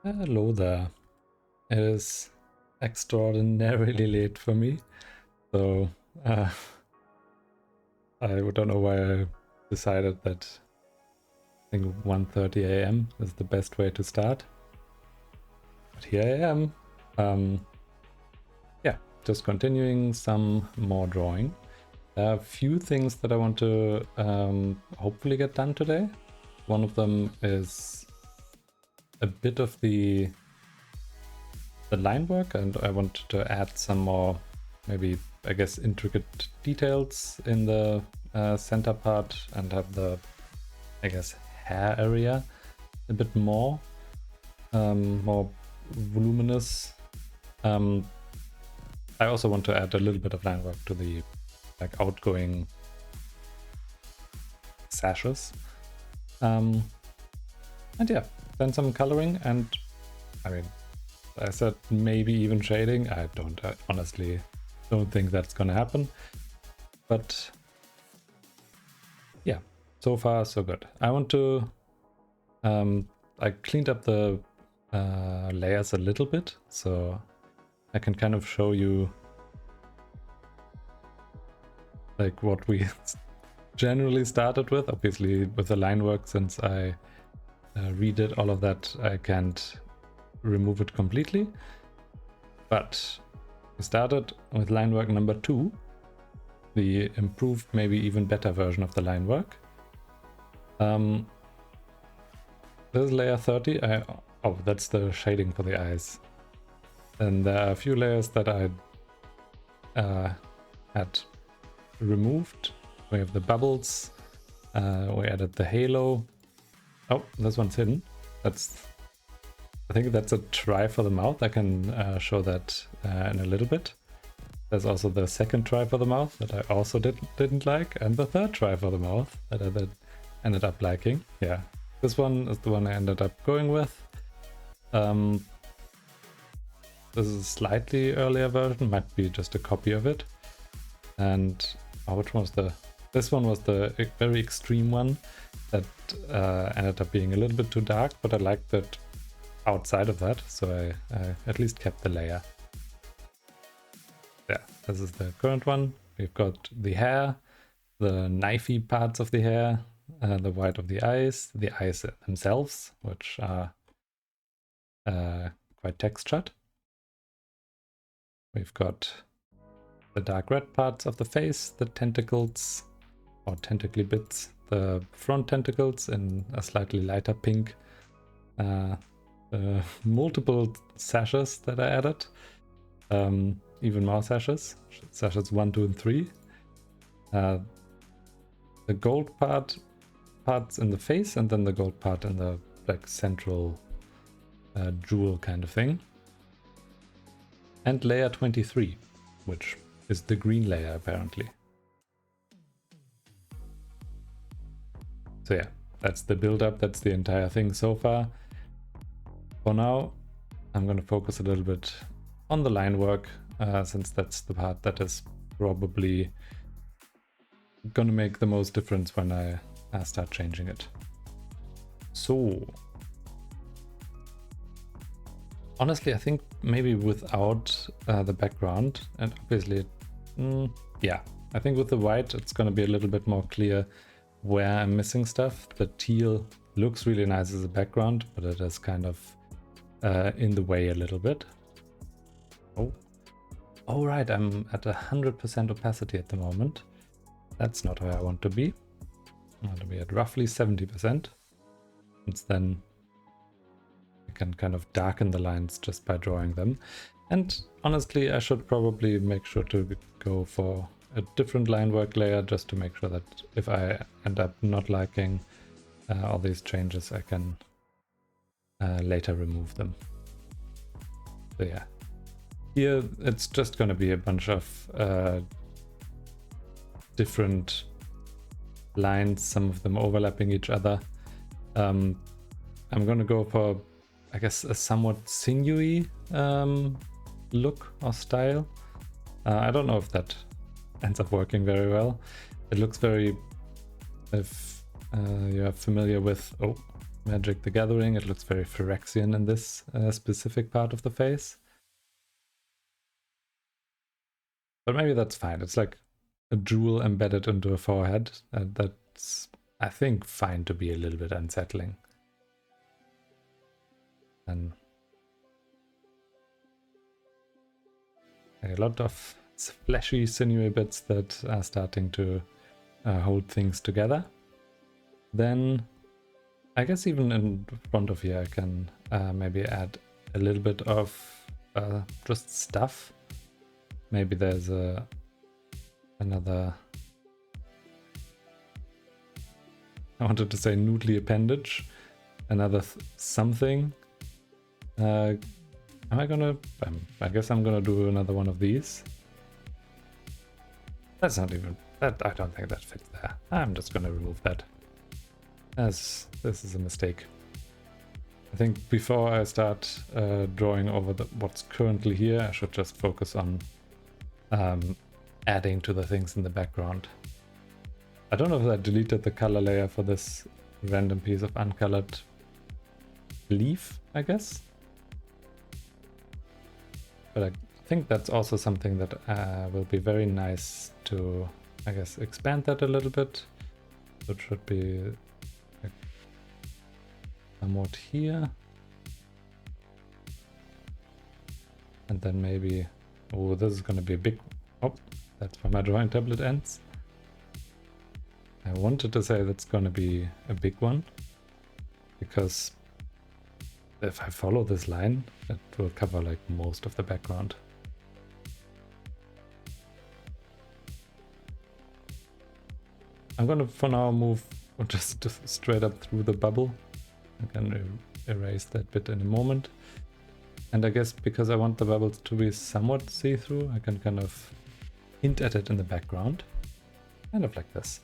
Hello there. It is extraordinarily late for me, so I don't know why I decided that I think 1:30 a.m. is the best way to start. But here I am. Yeah, just continuing some more drawing. There are a few things that I want to hopefully get done today. One of them is a bit of the line work, and I want to add some more, maybe, I guess, intricate details in the center part and have the, I guess, hair area a bit more voluminous. I also want to add a little bit of line work to the outgoing sashes. And yeah, then some coloring, and I mean, I said maybe even shading. I honestly don't think that's gonna happen. But yeah, so far so good. I want to I cleaned up the layers a little bit, so I can kind of show you like what we generally started with. Obviously with the line work, since I redid all of that, I can't remove it completely. But we started with line work number 2, the improved, maybe even better version of the line work. This is layer 30. Oh, that's the shading for the eyes. And there are a few layers that I had removed. We have the bubbles. We added the halo. Oh, this one's hidden. I think that's a try for the mouth. I can show that in a little bit. There's also the second try for the mouth that I also didn't like, and the third try for the mouth that I ended up liking. Yeah, this one is the one I ended up going with. This is a slightly earlier version, might be just a copy of it. And which one was this one was the very extreme one that ended up being a little bit too dark, but I liked it outside of that, so I at least kept the layer. Yeah, this is the current one. We've got the hair, the knifey parts of the hair, the white of the eyes themselves, which are quite textured. We've got the dark red parts of the face, the tentacles or tentacly bits, the front tentacles in a slightly lighter pink, multiple sashes that I added, even more sashes 1, 2, and 3. The gold parts in the face, and then the gold part in the like central jewel kind of thing. And layer 23, which is the green layer apparently. So yeah, that's the build-up, that's the entire thing so far. For now, I'm going to focus a little bit on the line work, since that's the part that is probably going to make the most difference when I start changing it. So, honestly, I think maybe without the background, and obviously, yeah, I think with the white, it's going to be a little bit more clear where I'm missing stuff. The teal looks really nice as a background, but it is kind of in the way a little bit. Oh right, I'm at 100% opacity at the moment. That's not where I want to be. I want to be at roughly 70%. Since then I can kind of darken the lines just by drawing them. And honestly, I should probably make sure to go for a different line work layer, just to make sure that if I end up not liking all these changes, I can later remove them. So yeah, here it's just going to be a bunch of different lines, some of them overlapping each other. I'm going to go for, I guess, a somewhat sinewy look or style. I don't know if that ends up working very well. It looks very, if you're familiar with, Magic the Gathering. It looks very Phyrexian in this specific part of the face. But maybe that's fine. It's like a jewel embedded into a forehead. That's, I think, fine to be a little bit unsettling. And a lot of fleshy, sinewy bits that are starting to hold things together. Then I guess even in front of here I can maybe add a little bit of just stuff. Maybe there's another, I wanted to say noodly appendage, another something. Am I gonna, I guess I'm gonna do another one of these. That's not even, that, I don't think that fits there. I'm just gonna remove that, as this is a mistake. I think before I start drawing over what's currently here, I should just focus on adding to the things in the background. I don't know if I deleted the color layer for this random piece of uncolored leaf, I guess. But I think that's also something that will be very nice to, I guess, expand that a little bit. So it should be like somewhat here. And then maybe, oh, this is going to be a big, oh, that's where my drawing tablet ends. I wanted to say that's going to be a big one, because if I follow this line, it will cover like most of the background. I'm gonna for now move just straight up through the bubble. I can erase that bit in a moment. And I guess because I want the bubbles to be somewhat see-through, I can kind of hint at it in the background. Kind of like this.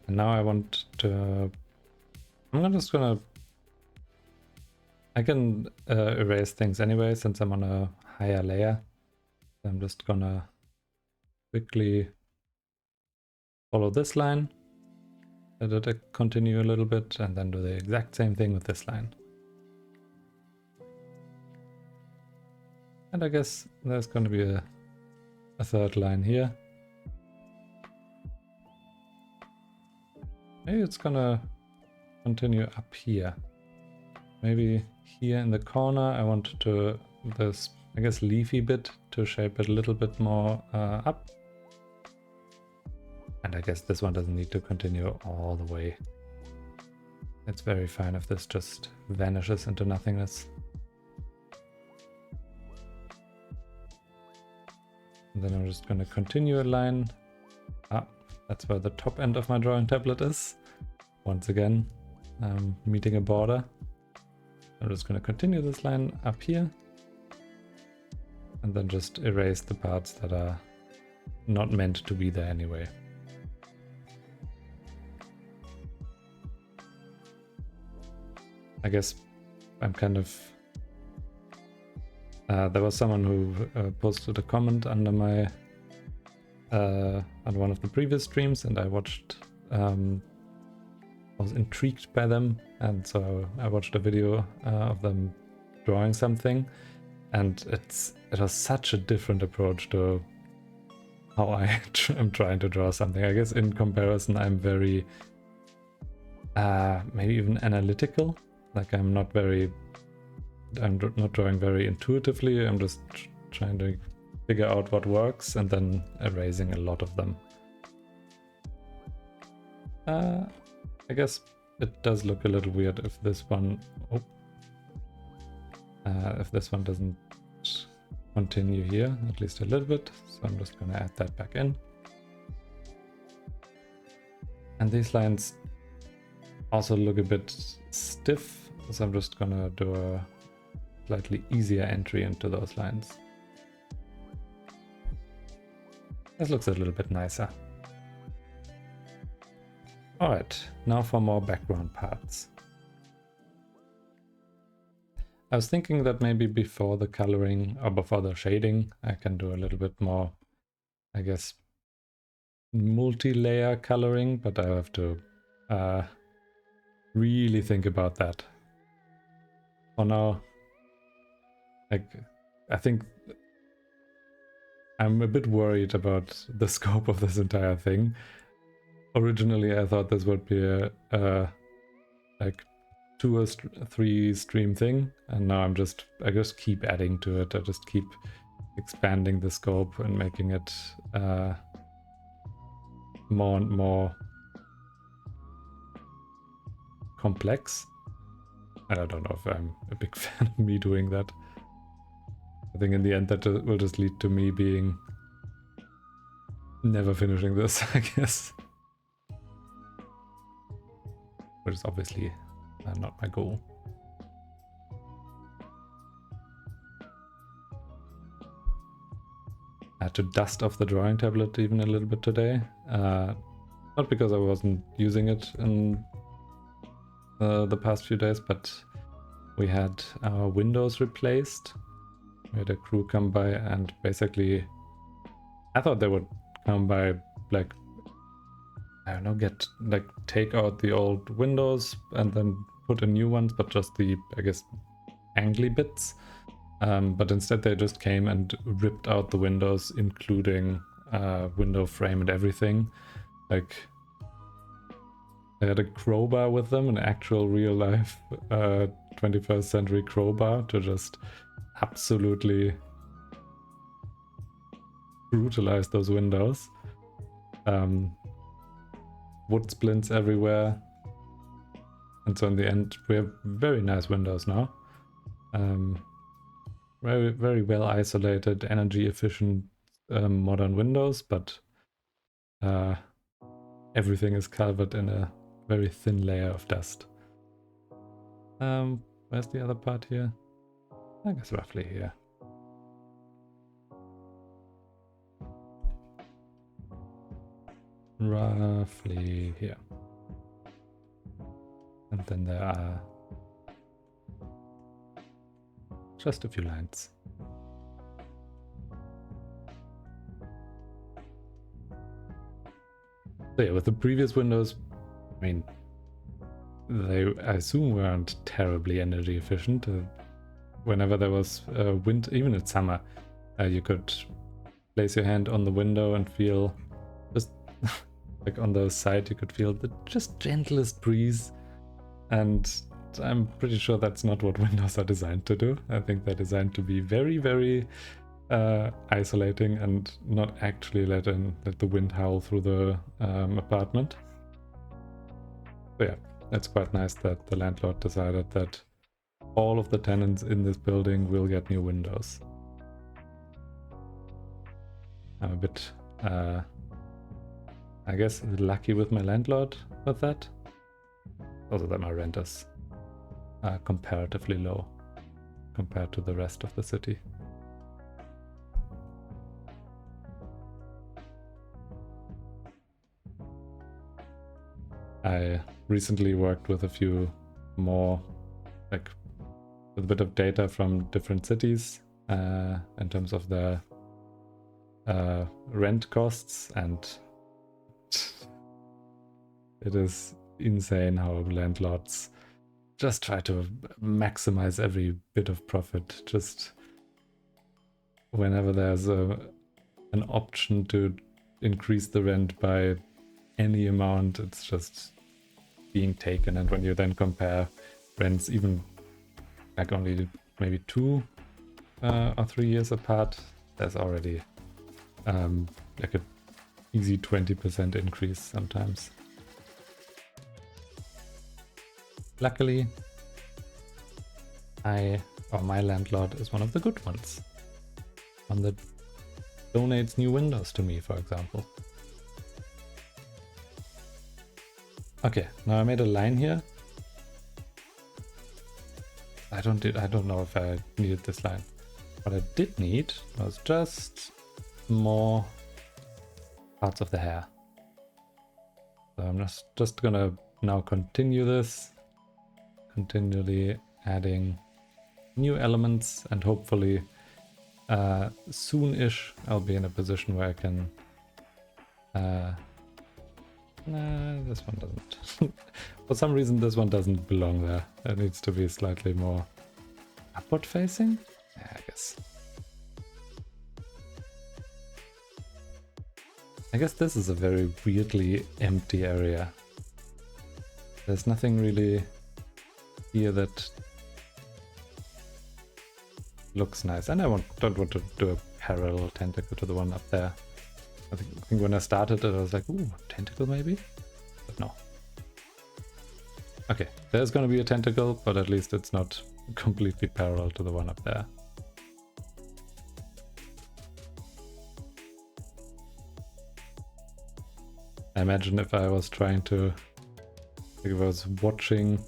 And now I want to, I'm just gonna, I can erase things anyway since I'm on a higher layer. I'm just gonna quickly follow this line, let it continue a little bit, and then do the exact same thing with this line. And I guess there's going to be a third line here. Maybe it's gonna continue up here. Maybe here in the corner I want to, this, I guess, leafy bit to shape it a little bit more up. And I guess this one doesn't need to continue all the way. It's very fine if this just vanishes into nothingness. And then I'm just going to continue a line. Ah, that's where the top end of my drawing tablet is. Once again, meeting a border. I'm just going to continue this line up here. And then just erase the parts that are not meant to be there anyway. I guess I'm kind of... there was someone who posted a comment under my... on one of the previous streams, and I watched... I was intrigued by them, and so I watched a video of them drawing something, and it was such a different approach to how I am trying to draw something. I guess in comparison I'm very maybe even analytical. Like I'm not drawing very intuitively. I'm just trying to figure out what works and then erasing a lot of them. I guess it does look a little weird if this one, if this one doesn't continue here, at least a little bit. So I'm just going to add that back in. And these lines also look a bit stiff, so I'm just going to do a slightly easier entry into those lines. This looks a little bit nicer. Alright, now for more background parts. I was thinking that maybe before the coloring or before the shading I can do a little bit more, I guess, multi-layer coloring, but I have to really think about that. For now, like, I think I'm a bit worried about the scope of this entire thing. Originally, I thought this would be a like 2 or 3 stream thing, and now I just keep adding to it. I just keep expanding the scope and making it more and more complex. And I don't know if I'm a big fan of me doing that. I think in the end that will just lead to me being never finishing this, I guess. Which is obviously not my goal. I had to dust off the drawing tablet even a little bit today. Not because I wasn't using it in the past few days, but we had our windows replaced. We had a crew come by, and basically I thought they would come by, like, I don't know, take out the old windows and then put in new ones, but just the, I guess, angly bits. But instead they just came and ripped out the windows, including window frame and everything. Like, they had a crowbar with them, an actual real life 21st century crowbar, to just absolutely brutalize those windows. Wood splints everywhere. And so in the end, we have very nice windows now. Very, very well isolated, energy efficient modern windows, but everything is covered in a very thin layer of dust. Where's the other part here? I guess roughly here. Roughly here. And then there are just a few lines. So yeah, with the previous windows, I mean, I assume weren't terribly energy efficient. Whenever there was wind, even in summer, you could place your hand on the window and feel just like on the side, you could feel the just gentlest breeze. And I'm pretty sure that's not what windows are designed to do. I think they're designed to be very, very isolating and not actually let the wind howl through the apartment. So yeah, that's quite nice that the landlord decided that all of the tenants in this building will get new windows. I'm a bit, I guess, lucky with my landlord with that. Also that my rent is comparatively low compared to the rest of the city. I recently worked with a few more, like, with a bit of data from different cities in terms of their rent costs, and it is insane how landlords just try to maximize every bit of profit. Just whenever there's an option to increase the rent by any amount, it's just being taken. And when you then compare rents even like only maybe 2 or 3 years apart, there's already like an easy 20% increase sometimes. Luckily, my landlord is one of the good ones. One that donates new windows to me, for example. Okay, now I made a line here. I don't know if I needed this line. What I did need was just more parts of the hair. So I'm just gonna now continue this, continually adding new elements, and hopefully soon-ish I'll be in a position where I can Nah, this one doesn't. For some reason, this one doesn't belong there. It needs to be slightly more upward facing? Yeah, I guess. I guess this is a very weirdly empty area. There's nothing really here that looks nice. And I don't want to do a parallel tentacle to the one up there. I think when I started it, I was like, ooh, tentacle maybe? But no. Okay, there's gonna be a tentacle, but at least it's not completely parallel to the one up there. I imagine if I was watching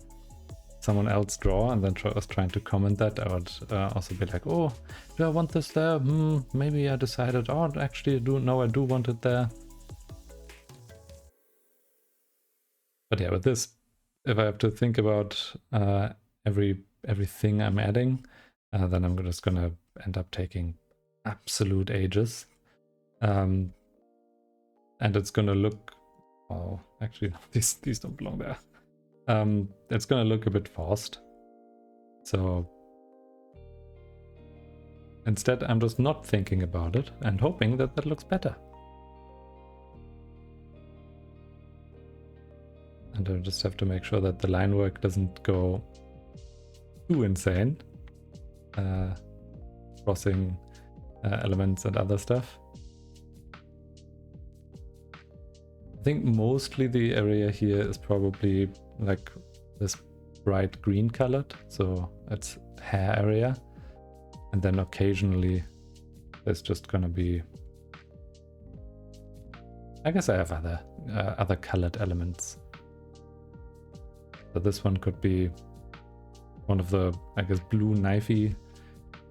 someone else draw and then was trying to comment that, I would also be like, oh, do I want this there? Maybe I decided, oh, actually I do want it there. But yeah, with this, if I have to think about everything I'm adding, then I'm just gonna end up taking absolute ages. And it's gonna look, oh, actually, these don't belong there. It's gonna look a bit forced. So instead, I'm just not thinking about it and hoping that that looks better. And I just have to make sure that the line work doesn't go too insane. Crossing elements and other stuff. I think mostly the area here is probably like this bright green colored, so it's hair area, and then occasionally there's just gonna be, I guess I have other colored elements. So this one could be one of the, I guess, blue knifey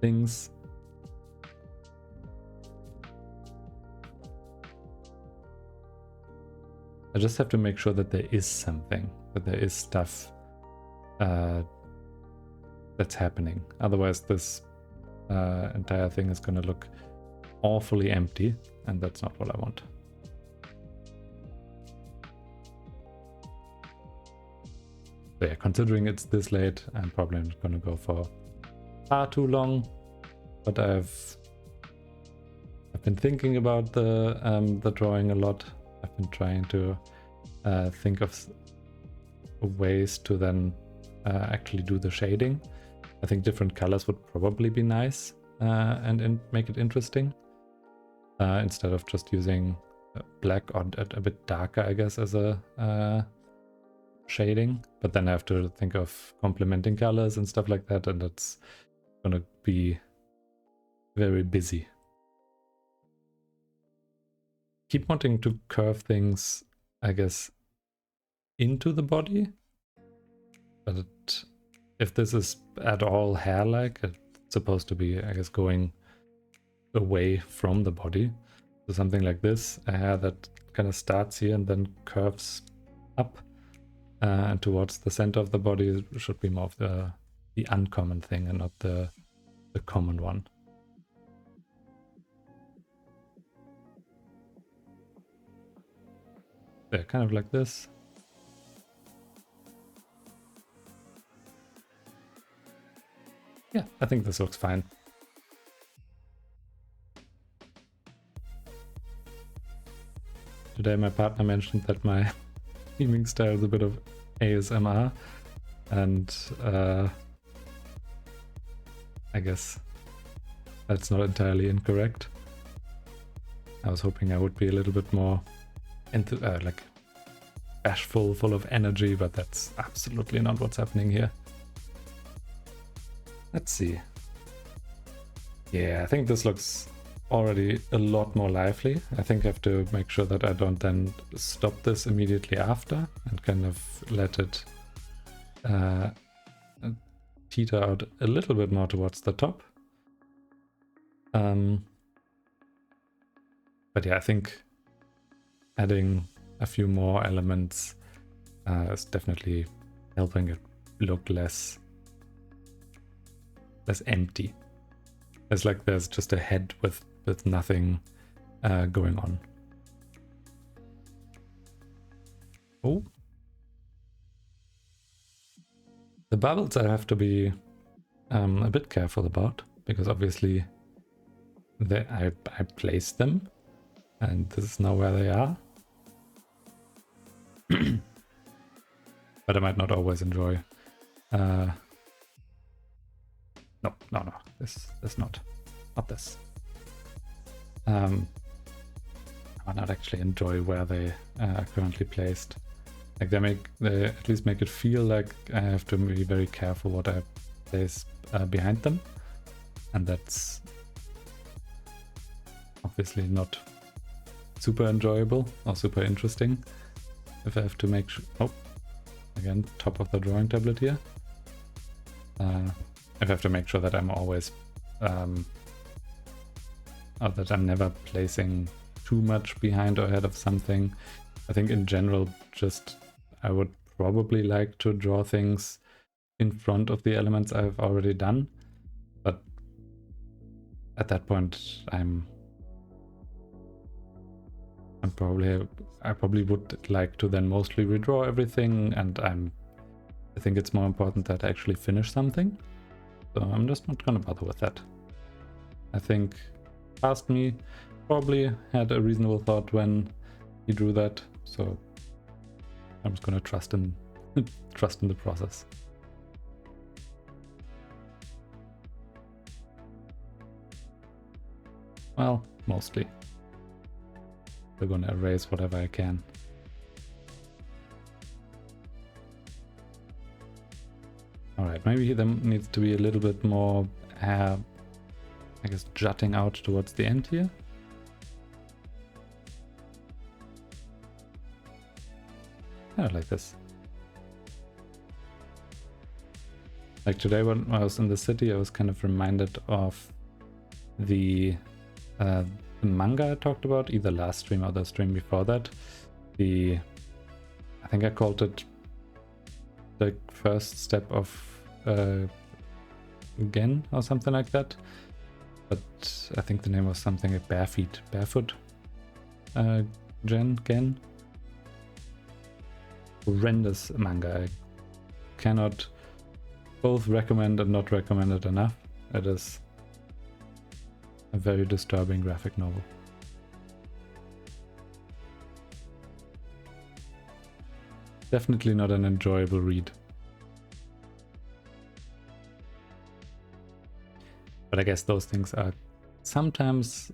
things. I just have to make sure that there is something, that there is stuff that's happening. Otherwise, this entire thing is going to look awfully empty, and that's not what I want. So yeah, considering it's this late, I'm probably not going to go for far too long. But I've been thinking about the drawing a lot. I've been trying to think of ways to then actually do the shading. I think different colors would probably be nice and make it interesting instead of just using black or a bit darker, I guess, as a shading. But then I have to think of complementing colors and stuff like that, and it's gonna be very busy. Keep wanting to curve things, I guess, into the body, but if this is at all hair-like, it's supposed to be, I guess, going away from the body. So something like this, a hair that kind of starts here and then curves up and towards the center of the body should be more of the uncommon thing and not the common one. Yeah, kind of like this. Yeah, I think this looks fine. Today my partner mentioned that my theming style is a bit of ASMR, and I guess that's not entirely incorrect. I was hoping I would be a little bit more like bashful, full of energy, but that's absolutely not what's happening here. Let's see. Yeah, I think this looks already a lot more lively. I think I have to make sure that I don't then stop this immediately after and kind of let it teeter out a little bit more towards the top. But yeah, I think adding a few more elements is definitely helping it look less empty. It's like there's just a head with nothing going on. Oh. The bubbles I have to be a bit careful about, because obviously I placed them, and this is now where they are. But I might not always enjoy. No, this not this. I might not actually enjoy where they are currently placed. Like they at least make it feel like I have to be very careful what I place behind them, and that's obviously not super enjoyable or super interesting. If I have to make sure, oh, again, top of the drawing tablet here. If I have to make sure that I'm always, or that I'm never placing too much behind or ahead of something. I think in general, just I would probably like to draw things in front of the elements I've already done, but at that point I probably would like to then mostly redraw everything, and I think it's more important that I actually finish something. So I'm just not gonna bother with that. I think past me probably had a reasonable thought when he drew that, so I'm just gonna trust in the process. Well, mostly. We're gonna erase whatever I can. Alright, maybe there needs to be a little bit more, I guess, jutting out towards the end here. Yeah, like this. Like today when I was in the city, I was kind of reminded of the manga I talked about, either last stream or the stream before that. I think I called it the first step of Gen or something like that. But I think the name was something like Barefoot Gen. Horrendous manga. I cannot both recommend and not recommend it enough. It is a very disturbing graphic novel. Definitely not an enjoyable read. But I guess those things are sometimes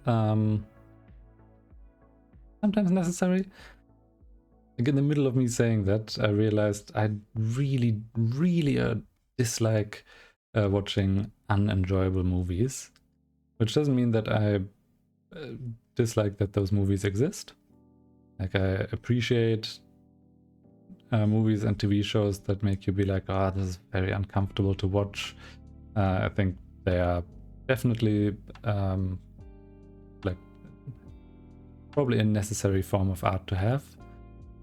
necessary. Like in the middle of me saying that, I realized I really dislike watching unenjoyable movies, which doesn't mean that I dislike that those movies exist. Like I appreciate movies and TV shows that make you be like, oh, this is very uncomfortable to watch. I think they are definitely like probably a necessary form of art to have.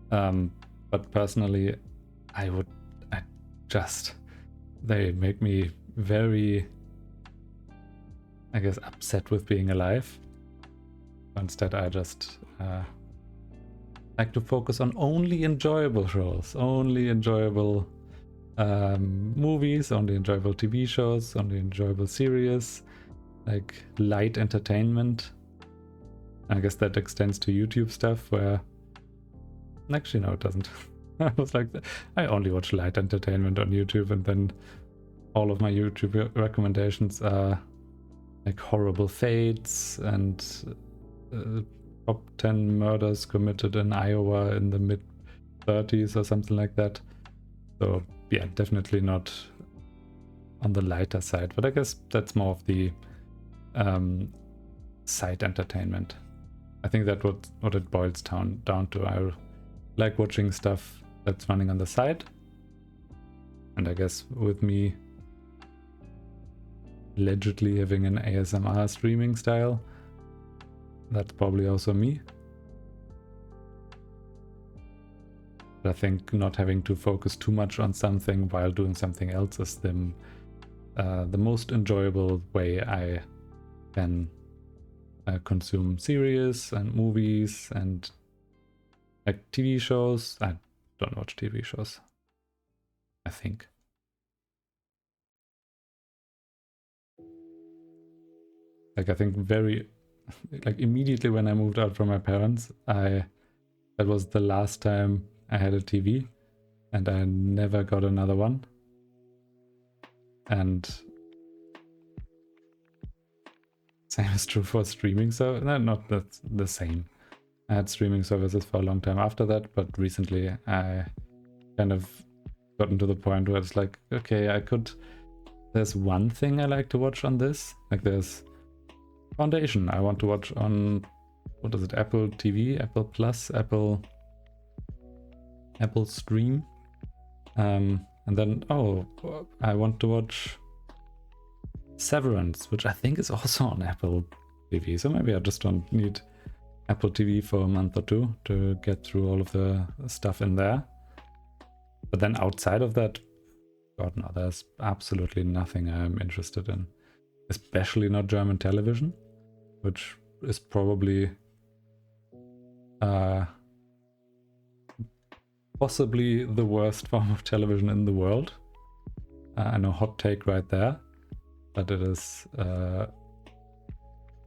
But personally, they make me very, I guess, upset with being alive. Instead, I just like to focus on only enjoyable shows, only enjoyable movies, only enjoyable TV shows, only enjoyable series, like light entertainment. I guess that extends to YouTube stuff where... Actually, no, it doesn't. I was like, I only watch light entertainment on YouTube, and then all of my YouTube recommendations are like horrible fates and top 10 murders committed in Iowa in the mid-30s or something like that. So yeah, definitely not on the lighter side, but I guess that's more of the side entertainment. I think that's what it boils down to. I like watching stuff that's running on the side, and I guess with me allegedly having an ASMR streaming style, that's probably also me. But I think not having to focus too much on something while doing something else is the most enjoyable way I can consume series and movies and like TV shows. I don't watch TV shows, I think. Like, I think like immediately when I moved out from my parents, that was the last time I had a TV, and I never got another one. And same is true for streaming, so no, not that's the same. I had streaming services for a long time after that, but recently I kind of gotten to the point where it's like, okay, there's one thing I like to watch on this. Like, there's Foundation I want to watch on, what is it, Apple TV, Apple Plus, Apple Stream. And then, oh, I want to watch Severance, which I think is also on Apple TV. So maybe I just don't need Apple TV for a month or two to get through all of the stuff in there. But then outside of that, God no, there's absolutely nothing I'm interested in. Especially not German television, which is probably possibly the worst form of television in the world. I know, hot take right there, but it is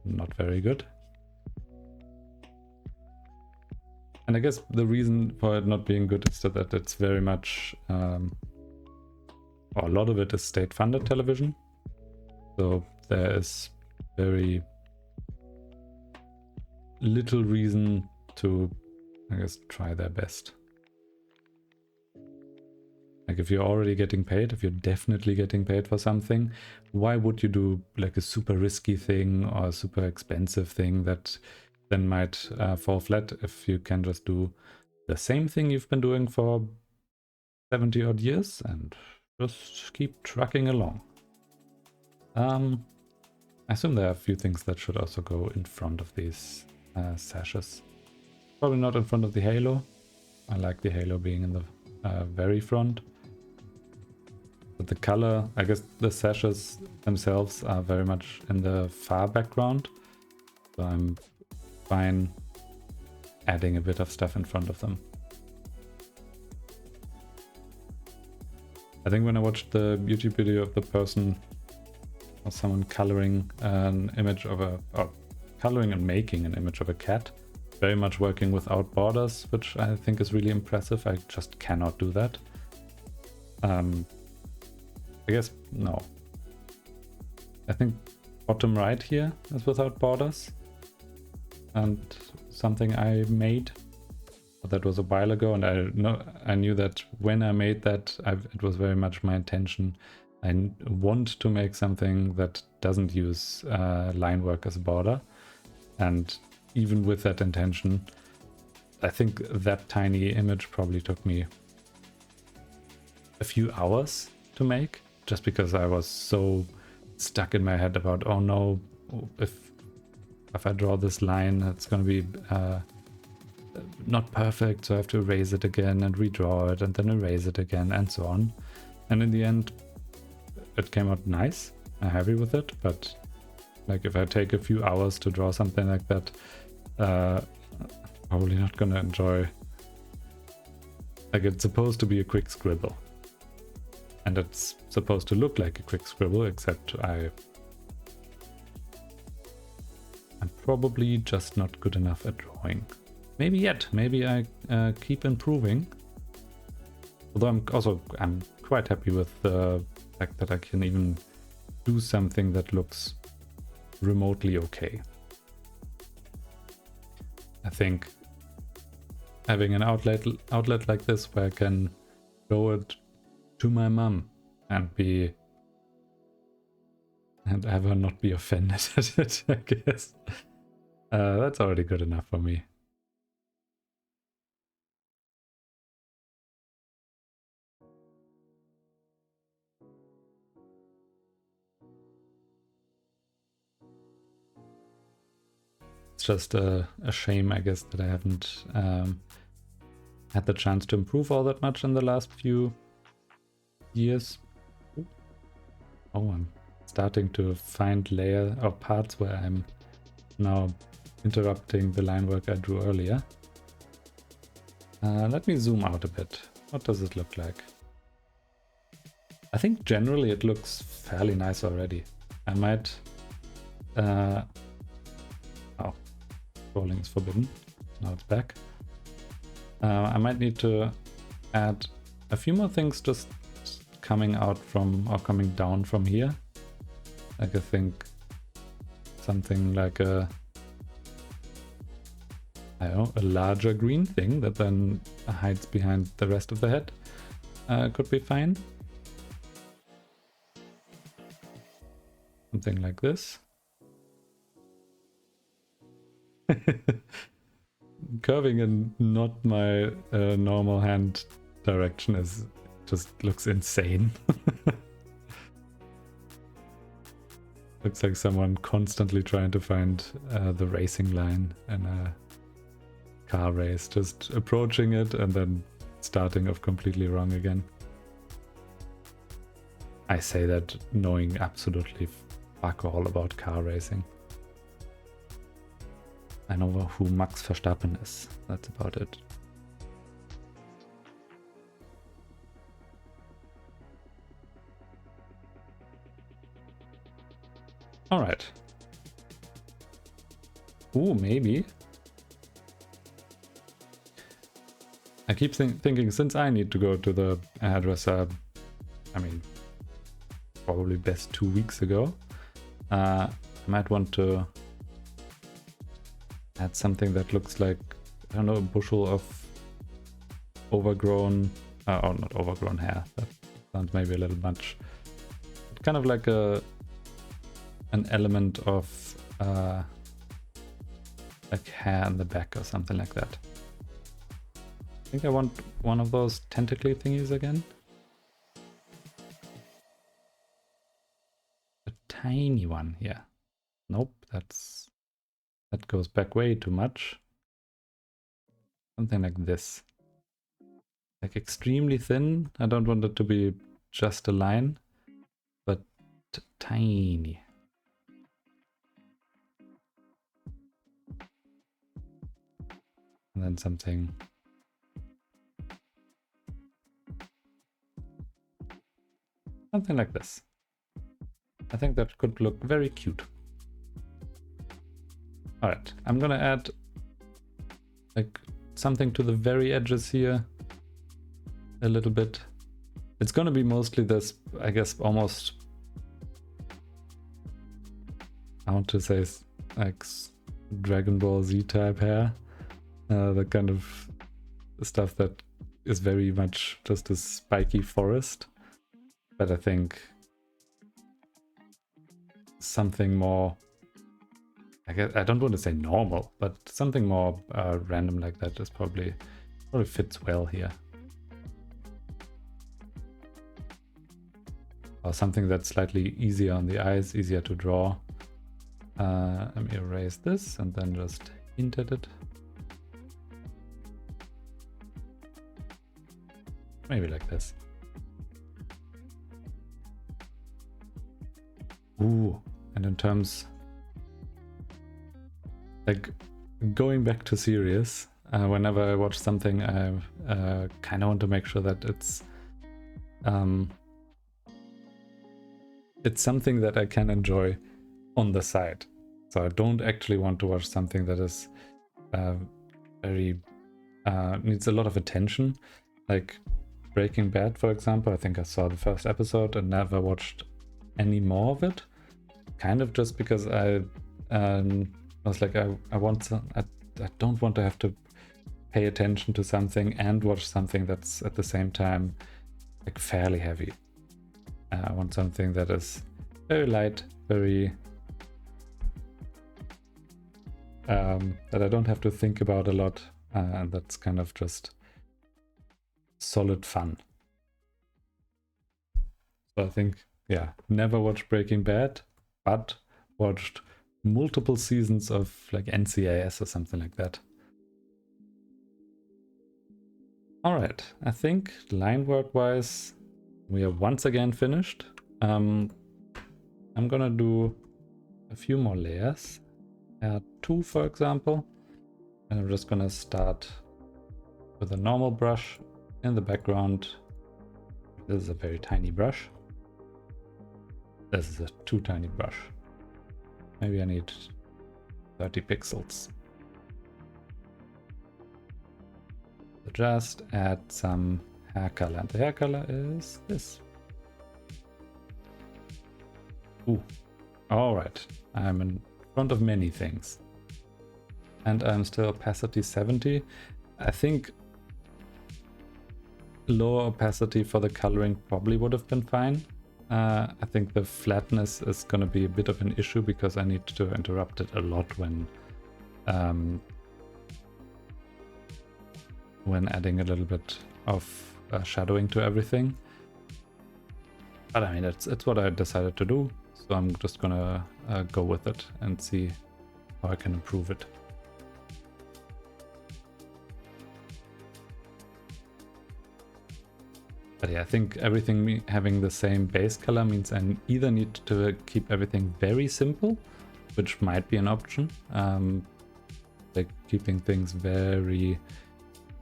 not very good. And I guess the reason for it not being good is that it's very much, or a lot of it is state-funded television. So there is very little reason to, I guess, try their best. Like, if you're already getting paid, if you're definitely getting paid for something, why would you do like a super risky thing or a super expensive thing that then might fall flat if you can just do the same thing you've been doing for 70 odd years and just keep trucking along? I assume there are a few things that should also go in front of these sashes. Probably not in front of the halo. I like the halo being in the very front. But the color, I guess the sashes themselves are very much in the far background. So I'm fine adding a bit of stuff in front of them. I think when I watched the YouTube video of the person or someone coloring an image of coloring and making an image of a cat, very much working without borders, which I think is really impressive. I just cannot do that. I guess no. I think bottom right here is without borders, and something I made. But that was a while ago, and I knew that when I made that, it was very much my intention. I want to make something that doesn't use line work as a border, and even with that intention, I think that tiny image probably took me a few hours to make, just because I was so stuck in my head about, oh no, if I draw this line, it's going to be not perfect, so I have to erase it again and redraw it and then erase it again and so on. And in the end, it came out nice. I'm happy with it, but like, if I take a few hours to draw something like that, probably not gonna enjoy. Like, it's supposed to be a quick scribble, and it's supposed to look like a quick scribble, except I'm probably just not good enough at drawing. Maybe yet. Maybe I keep improving. Although I'm quite happy with the fact that I can even do something that looks remotely okay. I think having an outlet like this where I can show it to my mum and have her not be offended at it, I guess. That's already good enough for me. It's just a shame, I guess, that I haven't had the chance to improve all that much in the last few years. Oh, I'm starting to find layer or parts where I'm now interrupting the line work I drew earlier. Let me zoom out a bit. What does it look like? I think generally it looks fairly nice already. I might... oh, scrolling is forbidden. Now it's back. I might need to add a few more things just coming out from, or coming down from here. Like I think something like a, I don't know, a larger green thing that then hides behind the rest of the head could be fine. Something like this. Curving in not my normal hand direction is just looks insane. Looks like someone constantly trying to find the racing line in a car race, just approaching it and then starting off completely wrong again. I say that knowing absolutely fuck all about car racing. I know who Max Verstappen is. That's about it. Alright. Ooh, maybe. I keep thinking, since I need to go to the hairdresser, I mean, probably best 2 weeks ago, I might want to add something that looks like, I don't know, a bushel of overgrown, or not overgrown hair. That sounds maybe a little much. But kind of like an element of like hair in the back or something like that. I think I want one of those tentacly thingies again. A tiny one, yeah. Nope, that goes back way too much. Something like this. Like extremely thin. I don't want it to be just a line, but tiny. And then something like this. I think that could look very cute. Alright, I'm gonna add like something to the very edges here a little bit. It's gonna be mostly this, I guess, almost, I want to say like Dragon Ball Z type hair. The kind of stuff that is very much just a spiky forest. But I think something more, I guess, I don't want to say normal, but something more random like that is probably fits well here. Or something that's slightly easier on the eyes, easier to draw. Let me erase this and then just hint at it. Maybe like this. Ooh, and in terms, like, going back to serious, whenever I watch something, I kind of want to make sure that it's something that I can enjoy on the side. So I don't actually want to watch something that is very needs a lot of attention, like Breaking Bad, for example. I think I saw the first episode and never watched any more of it, kind of just because I was like, I don't want to have to pay attention to something and watch something that's at the same time like fairly heavy. I want something that is very light, very that I don't have to think about a lot, and that's kind of just solid fun. So I think, yeah, never watched Breaking Bad, but watched multiple seasons of like NCIS or something like that. Alright, I think line work wise we are once again finished. I'm gonna do a few more layers, 2 for example, and I'm just gonna start with a normal brush in the background. This is a very tiny brush. This is a too tiny brush. Maybe I need 30 pixels. So just add some hair color, and the hair color is this. Ooh, all right. I'm in front of many things. And I'm still opacity 70. I think lower opacity for the coloring probably would have been fine. I think the flatness is going to be a bit of an issue because I need to interrupt it a lot when adding a little bit of shadowing to everything. But I mean, it's what I decided to do, so I'm just gonna go with it and see how I can improve it. But yeah, I think everything having the same base color means I either need to keep everything very simple, which might be an option, like keeping things very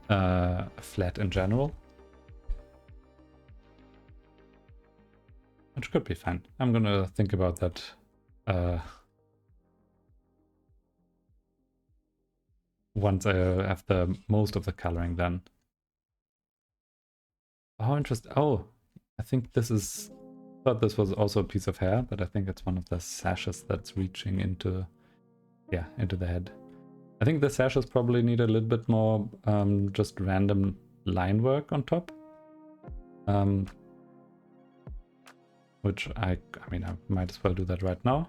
flat in general, which could be fine. I'm gonna think about that once I have the most of the coloring done. How interesting. Oh, I think this is, thought this was also a piece of hair, but I think it's one of the sashes that's reaching into, yeah, into the head. I think the sashes probably need a little bit more just random line work on top. Which I mean, I might as well do that right now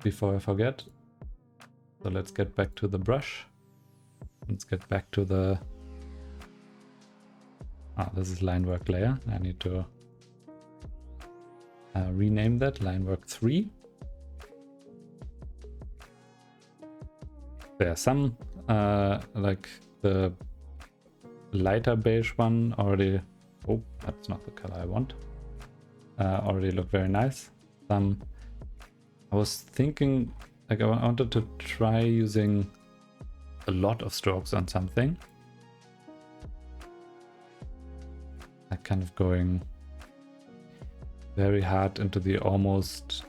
before I forget. So let's get back to the brush. Let's get back to the, this is line work layer. I need to rename that line work 3. There are some like the lighter beige one already, oh, that's not the color I want, already look very nice. Some, I was thinking, like I wanted to try using a lot of strokes on something, like kind of going very hard into the almost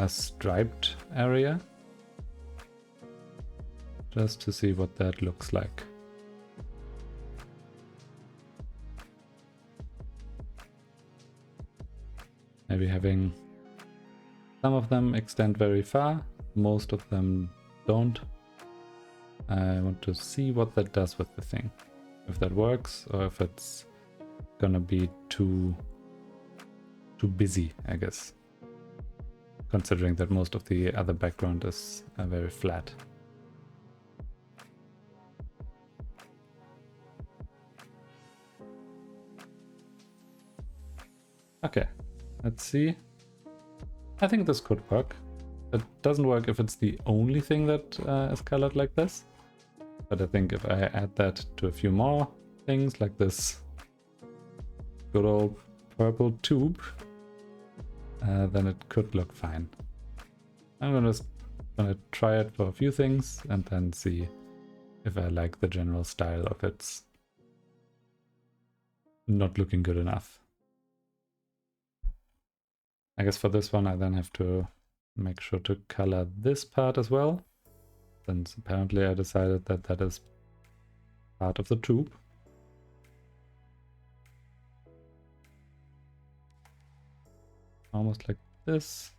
striped area, just to see what that looks like. Maybe having some of them extend very far, most of them don't. I want to see what that does with the thing. If that works, or if it's gonna be too busy, I guess. Considering that most of the other background is very flat. Okay, let's see. I think this could work. It doesn't work if it's the only thing that is colored like this. But I think if I add that to a few more things, like this good old purple tube, then it could look fine. I'm gonna try it for a few things and then see if I like the general style of it's not looking good enough. I guess for this one I then have to make sure to color this part as well, since apparently I decided that that is part of the tube. Almost like this.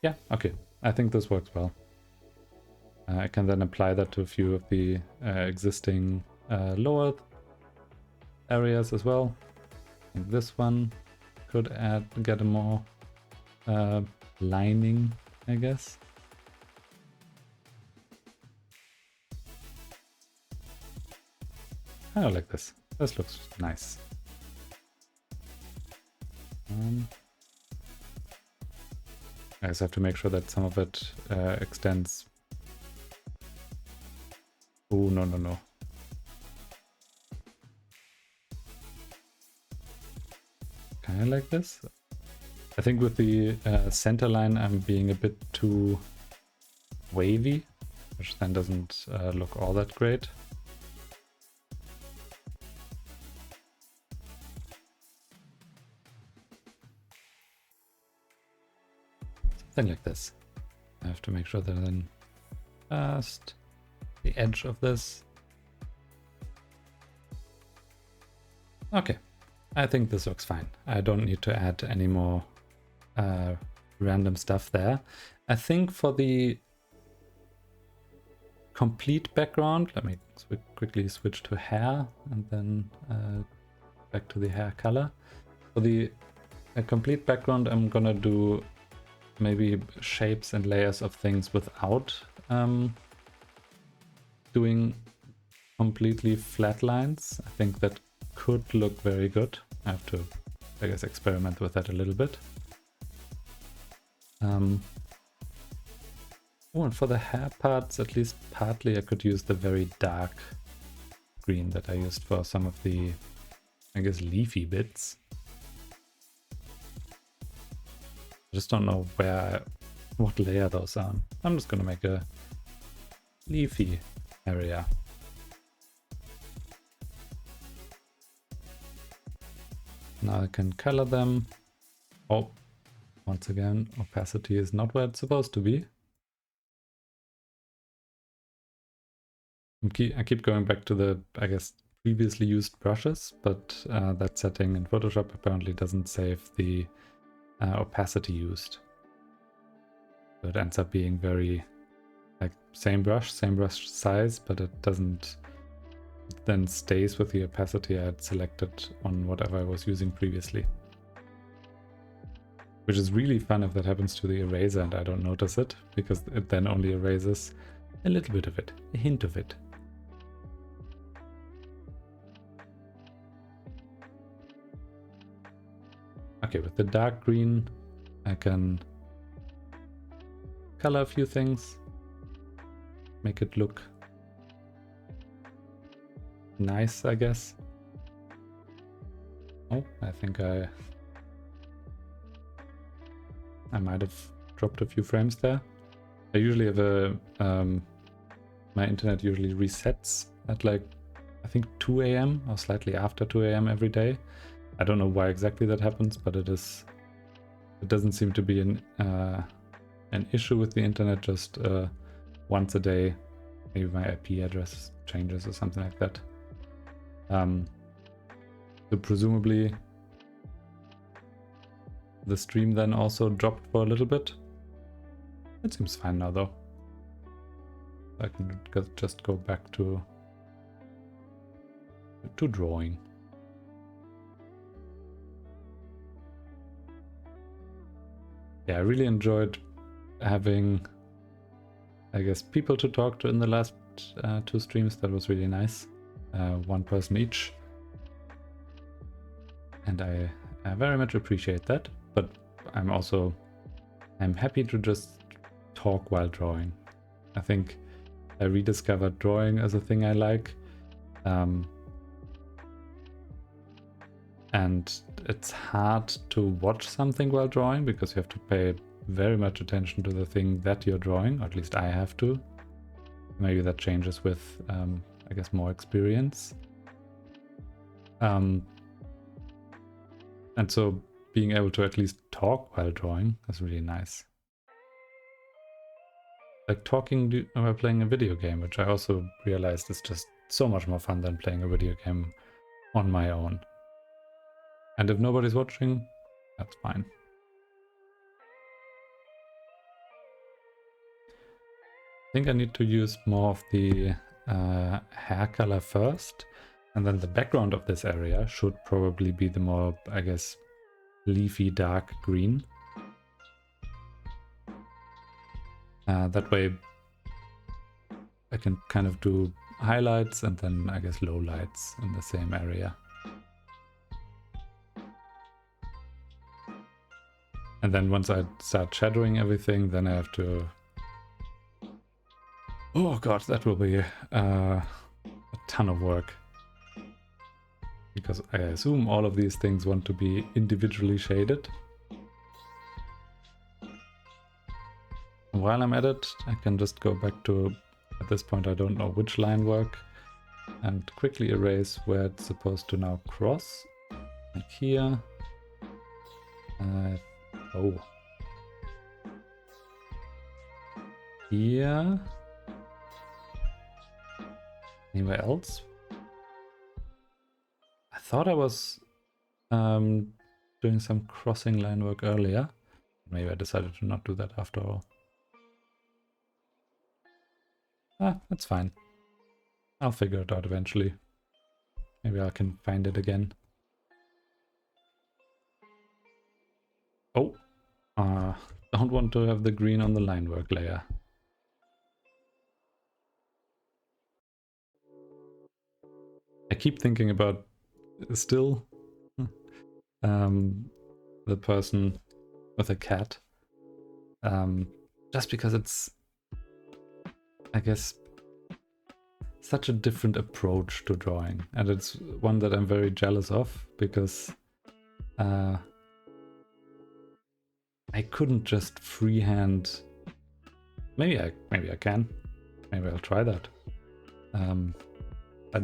Yeah, okay. I think this works well. I can then apply that to a few of the existing lower areas as well. I think this one could get a more lining, I guess. I like this. This looks nice. I just have to make sure that some of it extends. Oh, no, no, no. Kind of like this. I think with the center line I'm being a bit too wavy, which then doesn't look all that great. Something like this. I have to make sure that then past the edge of this. Okay, I think this looks fine. I don't need to add any more random stuff there. I think for the complete background, let me quickly switch to hair and then back to the hair color. For the complete background, I'm gonna do maybe shapes and layers of things without doing completely flat lines. I think that could look very good. I have to, I guess, experiment with that a little bit. Oh, and for the hair parts, at least partly, I could use the very dark green that I used for some of the, I guess, leafy bits. I just don't know what layer those are. I'm just gonna make a leafy area. Now I can color them. Oh, once again, opacity is not where it's supposed to be. I keep going back to the, I guess, previously used brushes, but that setting in Photoshop apparently doesn't save the opacity used. So it ends up being very, like, same brush size, but it doesn't, it then stays with the opacity I had selected on whatever I was using previously. Which is really fun if that happens to the eraser and I don't notice it, because it then only erases a little bit of it, a hint of it. Okay, with the dark green, I can color a few things, make it look nice, I guess. Oh, I think I might have dropped a few frames there. I usually have a, my internet usually resets at like, I think 2 AM or slightly after 2 AM every day. I don't know why exactly that happens, but it doesn't seem to be an issue with the internet, just once a day. Maybe my IP address changes or something like that. So presumably the stream then also dropped for a little bit. It seems fine now though. I can just go back to drawing. Yeah, I really enjoyed having, I guess, people to talk to in the last 2 streams. That was really nice. 1 person each. And I very much appreciate that. But I'm happy to just talk while drawing. I think I rediscovered drawing as a thing I like. And it's hard to watch something while drawing because you have to pay very much attention to the thing that you're drawing, or at least I have to. Maybe that changes with, I guess, more experience. And so being able to at least talk while drawing is really nice. Like talking while playing a video game, which I also realized is just so much more fun than playing a video game on my own. And if nobody's watching, that's fine. I think I need to use more of the hair color first, and then the background of this area should probably be the more, I guess, leafy dark green. That way I can kind of do highlights and then, I guess, lowlights in the same area. And then once I start shadowing everything, then I have to... Oh god, that will be a ton of work. Because I assume all of these things want to be individually shaded. While I'm at it, I can just go back to, at this point I don't know which line work, and quickly erase where it's supposed to now cross. Like here. Oh. Here. Anywhere else? I thought I was doing some crossing line work earlier. Maybe I decided to not do that after all. Ah, that's fine. I'll figure it out eventually. Maybe I can find it again. Oh, don't want to have the green on the line work layer. I keep thinking about still the person with a cat. Just because it's, I guess, such a different approach to drawing. And it's one that I'm very jealous of because I couldn't just freehand. Maybe I can. Maybe I'll try that. I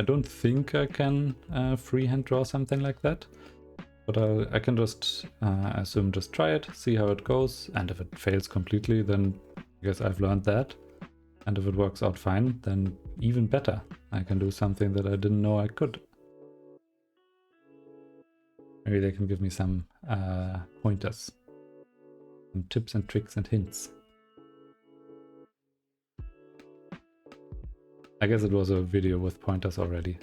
don't think I can freehand draw something like that. But I can just assume just try it, see how it goes, and if it fails completely, then I guess I've learned that. And if it works out fine, then even better. I can do something that I didn't know I could. Maybe they can give me some pointers. Some tips and tricks and hints. I guess it was a video with pointers already.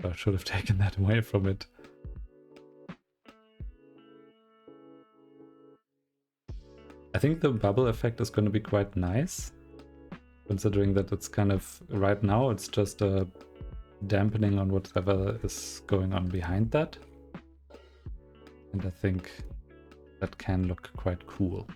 So I should have taken that away from it. I think the bubble effect is going to be quite nice. Considering that it's kind of, right now, it's just a dampening on whatever is going on behind that. And I think that can look quite cool.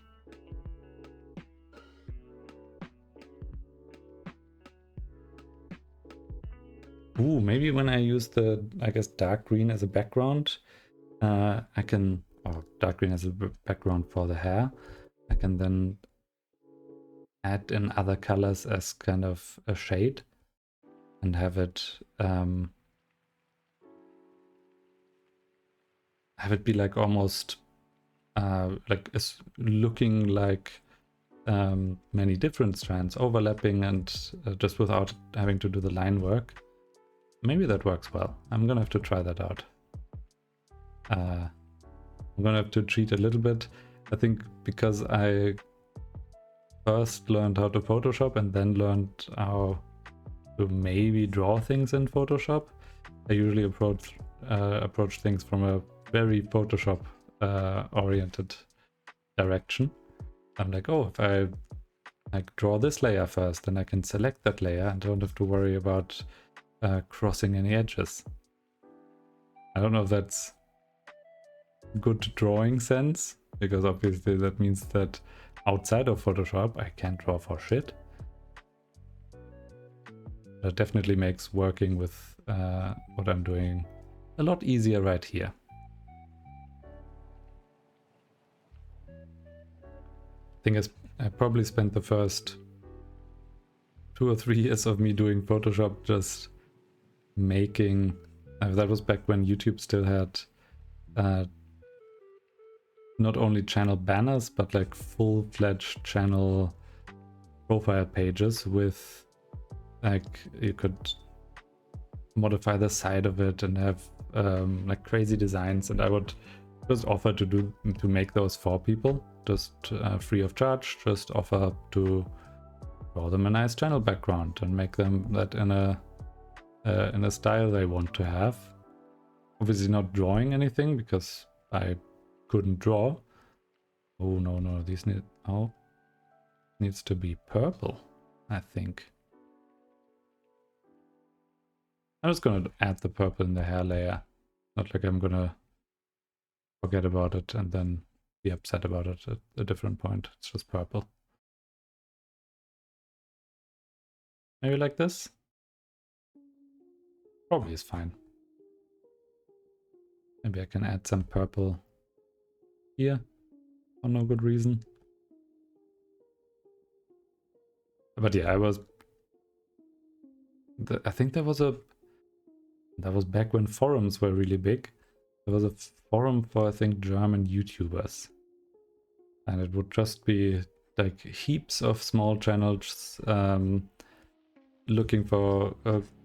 Ooh, maybe when I use the, I guess, dark green as a background, I can, or dark green as a background for the hair, I can then add in other colors as kind of a shade and have it be like almost like it's looking like many different strands overlapping and just without having to do the line work. Maybe that works well. I'm gonna have to try that out. I'm gonna have to cheat a little bit. I think because I first learned how to Photoshop and then learned how to maybe draw things in Photoshop, I usually approach things from a very Photoshop oriented direction. I'm like, oh, if I like draw this layer first, then I can select that layer and don't have to worry about crossing any edges. I don't know if that's good drawing sense, because obviously that means that outside of Photoshop I can't draw for shit. That definitely makes working with what I'm doing a lot easier right here. I think I probably spent the first 2 or 3 years of me doing Photoshop just making, that was back when YouTube still had not only channel banners, but like full-fledged channel profile pages with, like, you could modify the side of it and have like crazy designs, and I would just offer to make those for people, just free of charge, just offer to draw them a nice channel background and make them that in a style they want to have. Obviously not drawing anything because I couldn't draw. Oh no, these needs to be purple, I think. I'm just gonna add the purple in the hair layer. Not like I'm gonna forget about it and then be upset about it at a different point. It's just purple. Maybe like this? Probably is fine. Maybe I can add some purple here for no good reason. But yeah, I think that was back when forums were really big. There was a forum for, I think, German YouTubers. And it would just be like heaps of small channels looking for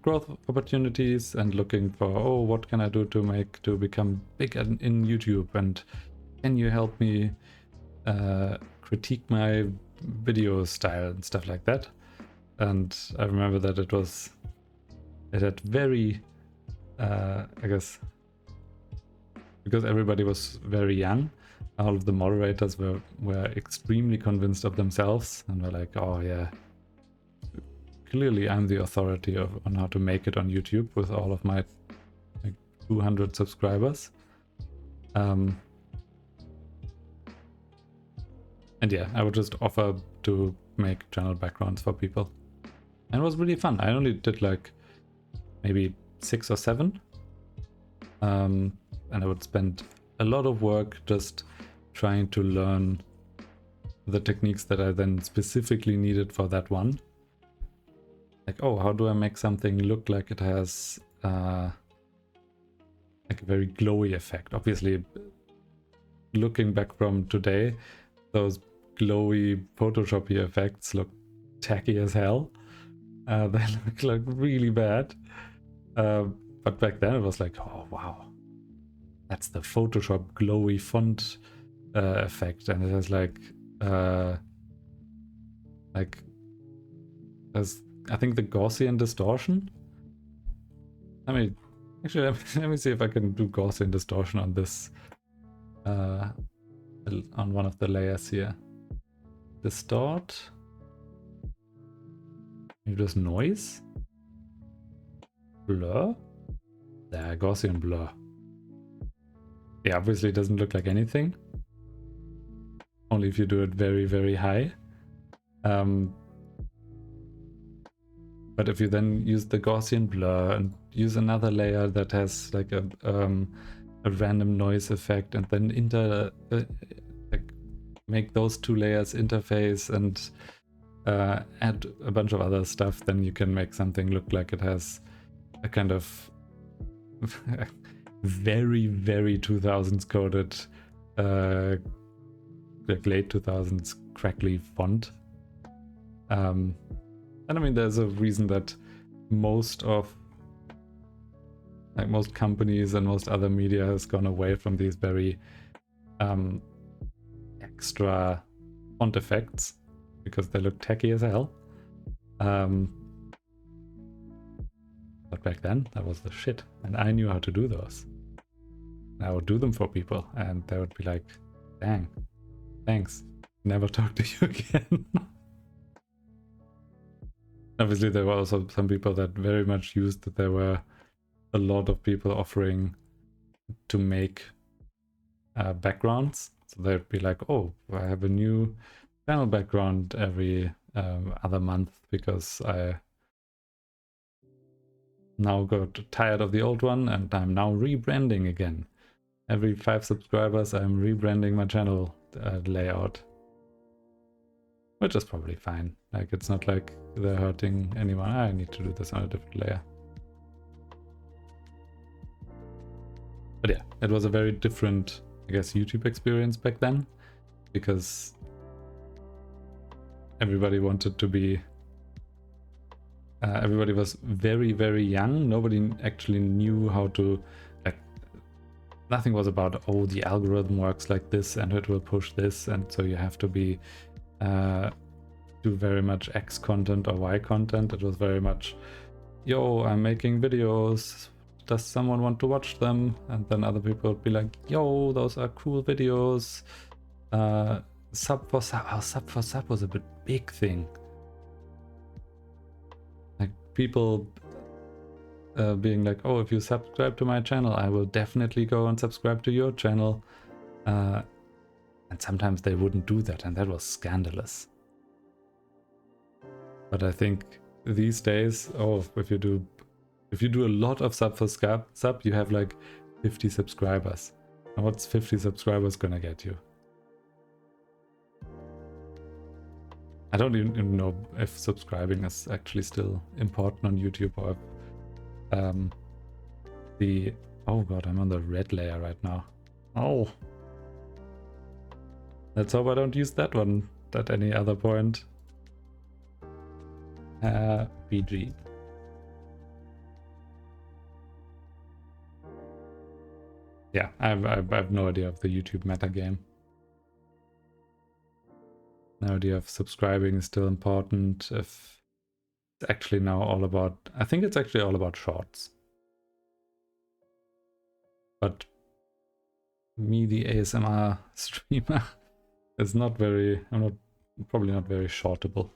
growth opportunities and looking for, oh, what can I do to become big in YouTube, and can you help me critique my video style and stuff like that. And I remember that it had very I guess because everybody was very young, all of the moderators were extremely convinced of themselves and were like, oh yeah, clearly I'm the authority on how to make it on YouTube with all of my like 200 subscribers. And yeah, I would just offer to make channel backgrounds for people. And it was really fun. I only did like maybe 6 or 7. And I would spend a lot of work just trying to learn the techniques that I then specifically needed for that one. Like, oh, how do I make something look like it has like a very glowy effect? Obviously, looking back from today, those glowy Photoshopy effects look tacky as hell. They look like really bad. But back then it was like, oh wow, that's the Photoshop glowy font effect, and it has there's, I think, the Gaussian distortion. Let me see if I can do Gaussian distortion on this on one of the layers here. Distort. Maybe just noise. Blur. There, Gaussian blur. Yeah, obviously it doesn't look like anything. Only if you do it very, very high. But if you then use the Gaussian blur and use another layer that has like a random noise effect, and then like make those two layers interface and add a bunch of other stuff, then you can make something look like it has a kind of very, very 2000s coded like late 2000s crackly font. And I mean, there's a reason that most companies and most other media has gone away from these very extra font effects, because they look tacky as hell. But back then, that was the shit, and I knew how to do those. I would do them for people, and they would be like, dang, thanks, never talk to you again. Obviously, there were also some people that very much used that there were a lot of people offering to make backgrounds. So they'd be like, oh, I have a new channel background every other month because I now got tired of the old one and I'm now rebranding again. Every 5 subscribers, I'm rebranding my channel layout. Which is probably fine. Like, it's not like they're hurting anyone. I need to do this on a different layer. But yeah, it was a very different, I guess, YouTube experience back then, because everybody wanted to be... everybody was very, very young. Nobody actually knew how to... like, nothing was about, oh, the algorithm works like this and it will push this, and so you have to be... do very much X content or Y content. It was very much, yo, I'm making videos, does someone want to watch them? And then other people would be like, yo, those are cool videos. Sub for sub. Oh, sub for sub was a big thing. Like, people being like, oh, if you subscribe to my channel, I will definitely go and subscribe to your channel. And sometimes they wouldn't do that, and that was scandalous. But I think these days, oh, if you do a lot of sub for sub, you have like 50 subscribers. And what's 50 subscribers gonna get you? I don't even know if subscribing is actually still important on YouTube, or if oh god, I'm on the red layer right now. Oh, let's hope I don't use that one at any other point. PG. Yeah, I have no idea of the YouTube meta game. No idea if subscribing is still important, if it's actually now all about... I think it's actually all about shorts. But me, the ASMR streamer, is not very... probably not very shortable.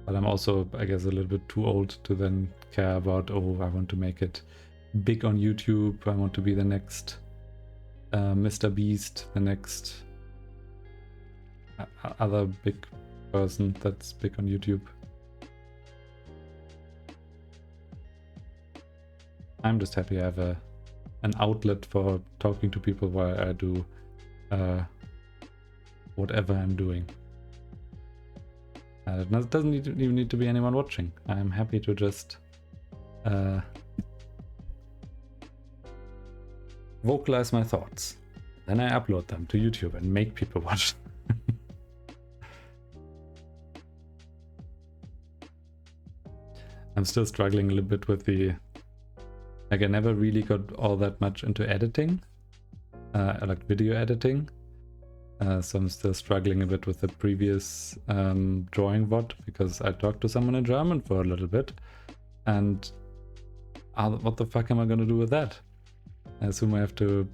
But I'm also, I guess, a little bit too old to then care about, oh, I want to make it big on YouTube, I want to be the next Mr. Beast, the next other big person that's big on YouTube. I'm just happy I have an outlet for talking to people while I do whatever I'm doing. It doesn't even need to be anyone watching. I'm happy to just vocalize my thoughts. Then I upload them to YouTube and make people watch. I'm still struggling a little bit with the... Like, I never really got all that much into editing, like video editing. So I'm still struggling a bit with the previous drawing VOD, because I talked to someone in German for a little bit, and what the fuck am I gonna do with that? I assume I have to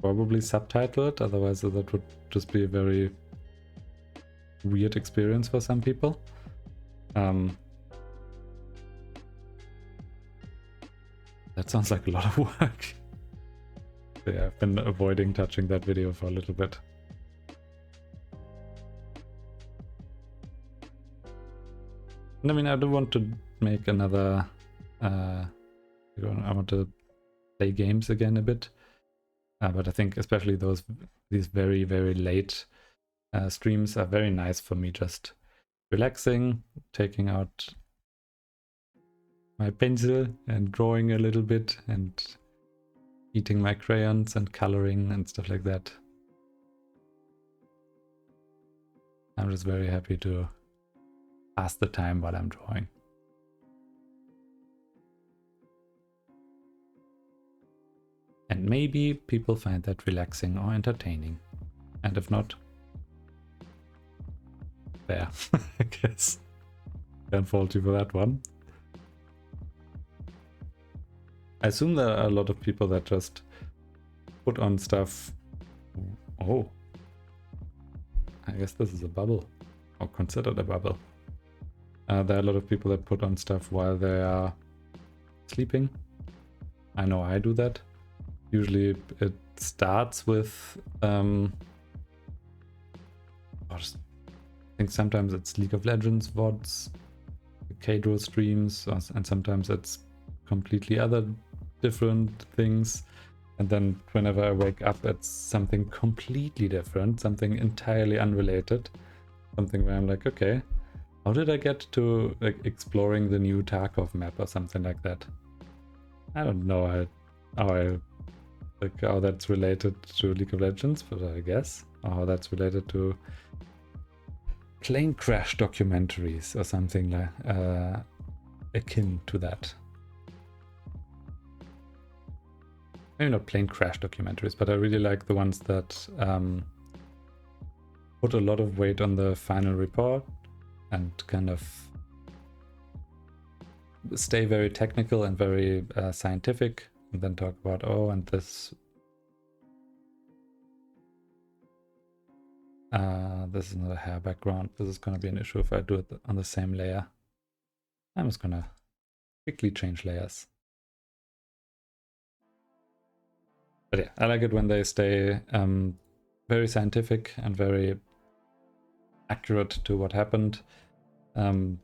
probably subtitle it, otherwise that would just be a very weird experience for some people. That sounds like a lot of work. So yeah, I've been avoiding touching that video for a little bit. I mean, I do want to make another... I want to play games again a bit. But I think especially these very, very late streams are very nice for me, just relaxing, taking out my pencil and drawing a little bit and eating my crayons and coloring and stuff like that. I'm just very happy to pass the time while I'm drawing. And maybe people find that relaxing or entertaining. And if not, there, I guess. Can't fault you for that one. I assume there are a lot of people that just put on stuff. Oh, I guess this is a bubble, or considered a bubble. There are a lot of people that put on stuff while they are sleeping. I know I do that. Usually it starts with, I think sometimes it's League of Legends VODs, K-Draw streams, and sometimes it's completely other different things. And then whenever I wake up, it's something completely different, something entirely unrelated. Something where I'm like, okay, how did I get to like exploring the new Tarkov map or something like that? I don't know how that's related to League of Legends, but I guess, or how that's related to plane crash documentaries or something like akin to that. Maybe not plane crash documentaries, but I really like the ones that put a lot of weight on the final report and kind of stay very technical and very scientific, and then talk about, oh, and this this is not a hair background. This is going to be an issue if I do it on the same layer. I'm just going to quickly change layers. But yeah, I like it when they stay very scientific and very accurate to what happened. Since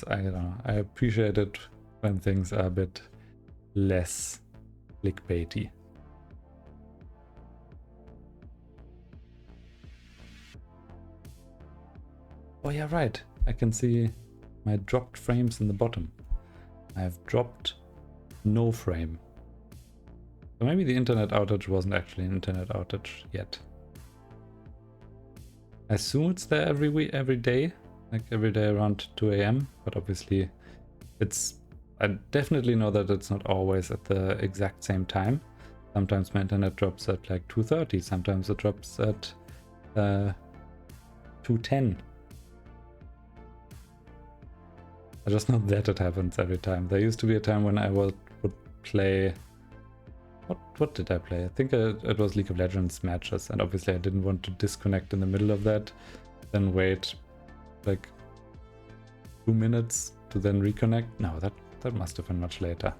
I don't know, I appreciate it when things are a bit less clickbaity. Oh yeah, right. I can see my dropped frames in the bottom. I have dropped no frame. So maybe the internet outage wasn't actually an internet outage yet. I assume it's there every day, like every day around 2 AM, but obviously I definitely know that it's not always at the exact same time. Sometimes my internet drops at like 2:30, sometimes it drops at 2:10. I just know that it happens every time. There used to be a time when I would play... What did I play? I think it was League of Legends matches, and obviously I didn't want to disconnect in the middle of that, then wait like 2 minutes to then reconnect. No, that must have been much later.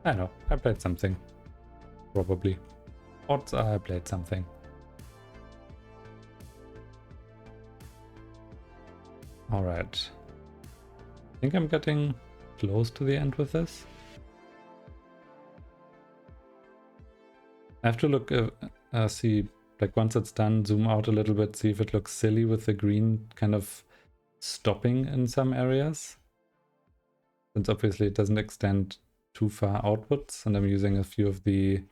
I know, I played something. Probably. Odds are I played something. Alright. I think I'm getting close to the end with this. I have to look, see, like once it's done, zoom out a little bit, see if it looks silly with the green kind of stopping in some areas. Since obviously it doesn't extend too far outwards, and I'm using a few of the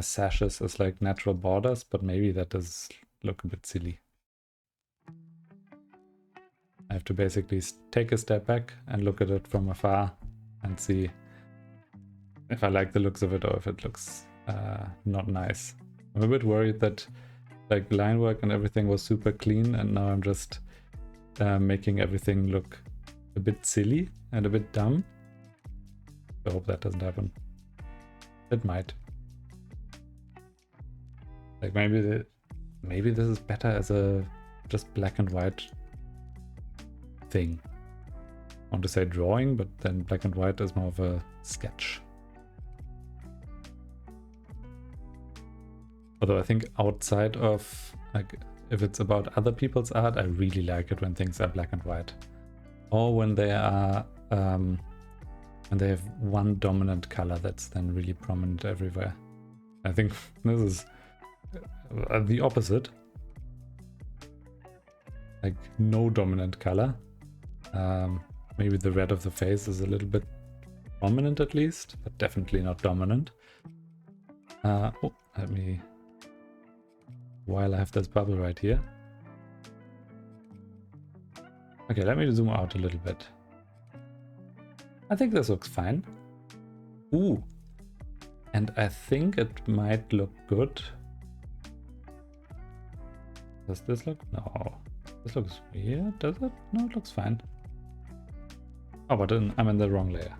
sashes as like natural borders, but maybe that does look a bit silly. I have to basically take a step back and look at it from afar and see if I like the looks of it or if it looks not nice. I'm a bit worried that like line work and everything was super clean, and now I'm just making everything look a bit silly and a bit dumb. I hope that doesn't happen. It might. Like maybe this is better as a just black and white thing. I want to say drawing, but then black and white is more of a sketch. Although I think outside of, like, if it's about other people's art, I really like it when things are black and white. Or when they are, when they have one dominant color that's then really prominent everywhere. I think this is the opposite. Like, no dominant color. Maybe the red of the face is a little bit prominent at least, but definitely not dominant. Oh, let me... While I have this bubble right here. Okay, let me zoom out a little bit. I think this looks fine. Ooh. And I think it might look good. Does this look? No. This looks weird, does it? No, it looks fine. Oh, but I'm in the wrong layer.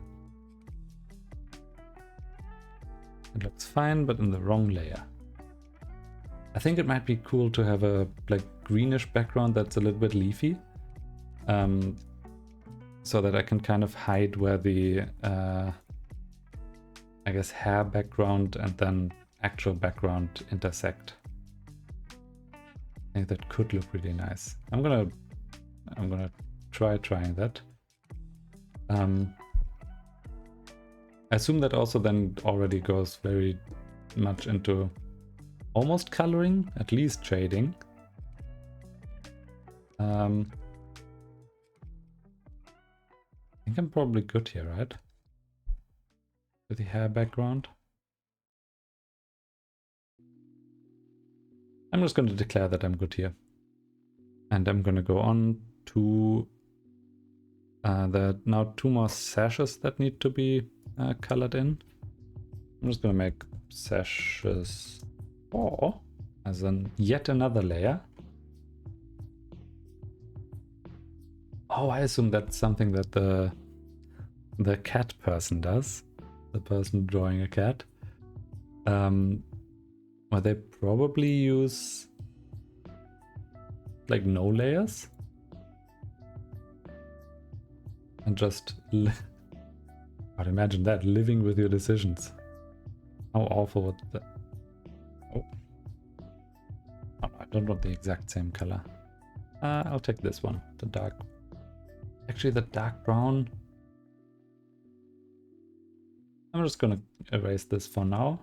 It looks fine, but in the wrong layer. I think it might be cool to have a like greenish background that's a little bit leafy. So that I can kind of hide where the, I guess, hair background and then actual background intersect. I think that could look really nice. I'm gonna trying that. I assume that also then already goes very much into almost coloring, at least shading. I think I'm probably good here, right? With the hair background. I'm just going to declare that I'm good here. And I'm going to go on to... there are now 2 more sashes that need to be colored in. I'm just going to make sashes 4 as in yet another layer. Oh, I assume that's something that the cat person does. The person drawing a cat. Well, they probably use like no layers. And just... I'd imagine that, living with your decisions. How awful would that... Oh, I don't want the exact same color. I'll take this one, the dark... Actually, the dark brown... I'm just gonna erase this for now.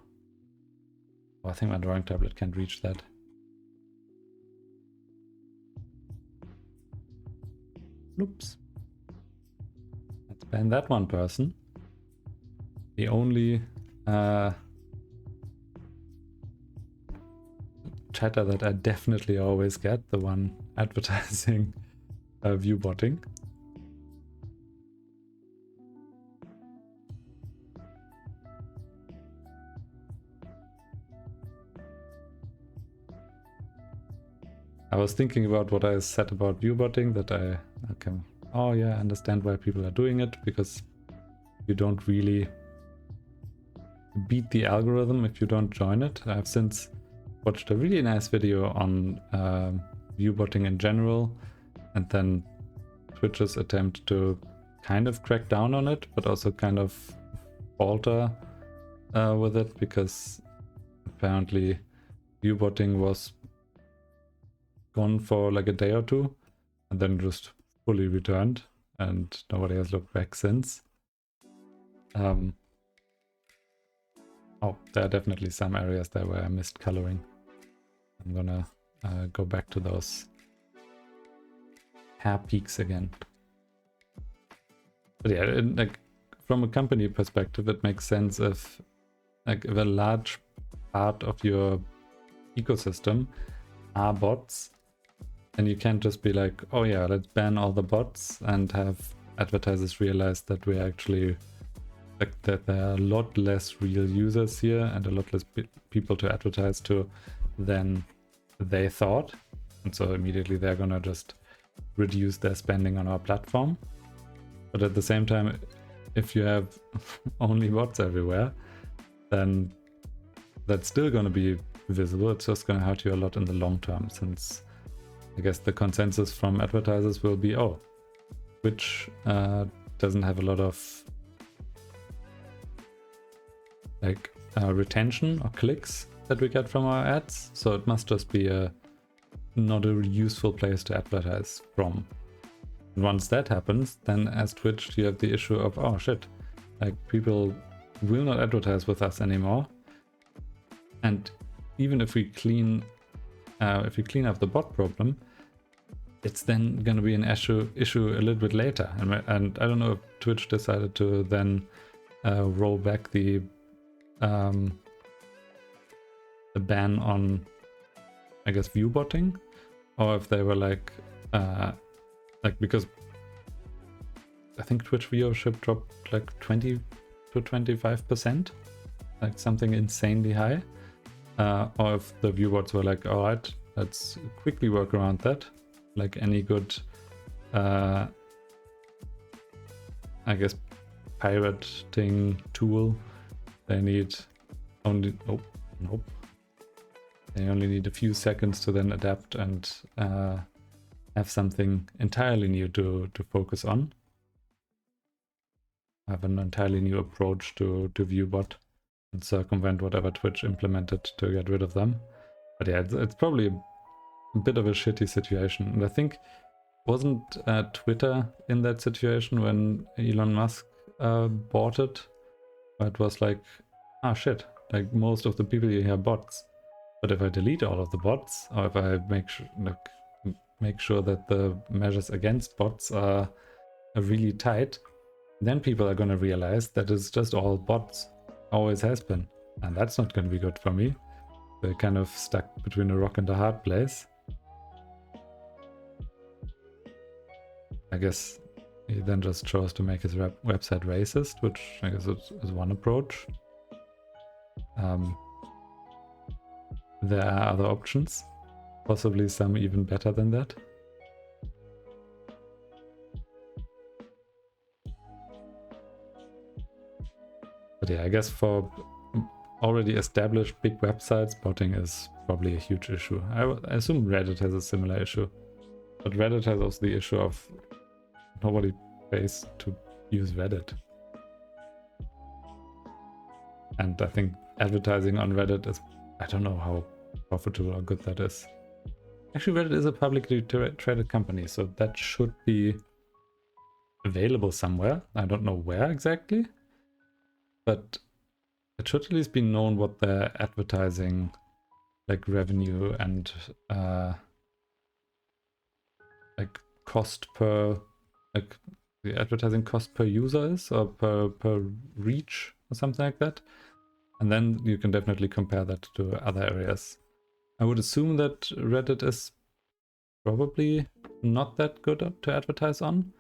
Oh, I think my drawing tablet can't reach that. Oops. Let's ban that one person. The only chatter that I definitely always get, the one advertising view botting. I was thinking about what I said about view botting, that I oh yeah, I understand why people are doing it, because you don't really beat the algorithm if you don't join it. I've since watched a really nice video on view botting in general, and then Twitch's attempt to kind of crack down on it, but also kind of falter with it, because apparently view botting was gone for like a day or two and then just fully returned, and nobody has looked back since. Oh, there are definitely some areas there where I missed coloring. I'm gonna go back to those hair peaks again. But yeah, like from a company perspective, it makes sense if like if a large part of your ecosystem are bots, and you can't just be like, oh yeah, let's ban all the bots and have advertisers realize that we're actually like that there are a lot less real users here and a lot less people to advertise to than they thought, and so immediately they're gonna just reduce their spending on our platform. But at the same time, if you have only bots everywhere, then that's still gonna be visible. It's just gonna hurt you a lot in the long term, since I guess the consensus from advertisers will be, oh, Twitch doesn't have a lot of like retention or clicks that we get from our ads, so it must just be not a useful place to advertise from. And once that happens, then as Twitch you have the issue of, oh shit, like people will not advertise with us anymore. And even if we clean up the bot problem, it's then going to be an issue a little bit later. And I don't know if Twitch decided to then roll back the ban on, I guess, view botting, or if they were like because I think Twitch viewership dropped like 20 to 25%, like something insanely high. Or if the view bots were like, all right, let's quickly work around that. Like any good, I guess, pirating tool, they need only, oh, nope. They only need a few seconds to then adapt and have something entirely new to focus on. Have an entirely new approach to ViewBot and circumvent whatever Twitch implemented to get rid of them. But yeah, it's probably a bit of a shitty situation. And I think, wasn't Twitter in that situation when Elon Musk bought it? It was like, ah shit, like most of the people here are bots. But if I delete all of the bots, or if I make sure that the measures against bots are really tight, then people are going to realize that it's just all bots. Always has been. And that's not going to be good for me. They're kind of stuck between a rock and a hard place. I guess he then just chose to make his website racist, which I guess is one approach. There are other options, possibly some even better than that. But yeah, I guess for already established big websites, botting is probably a huge issue. I assume Reddit has a similar issue. But Reddit has also the issue of nobody pays to use Reddit. And I think advertising on Reddit is, I don't know how profitable or good that is. Actually, Reddit is a publicly traded company, so that should be available somewhere. I don't know where exactly, but it should at least be known what their advertising like revenue and like cost per like the advertising cost per user is, or per reach or something like that. And then you can definitely compare that to other areas. I would assume that Reddit is probably not that good to advertise on.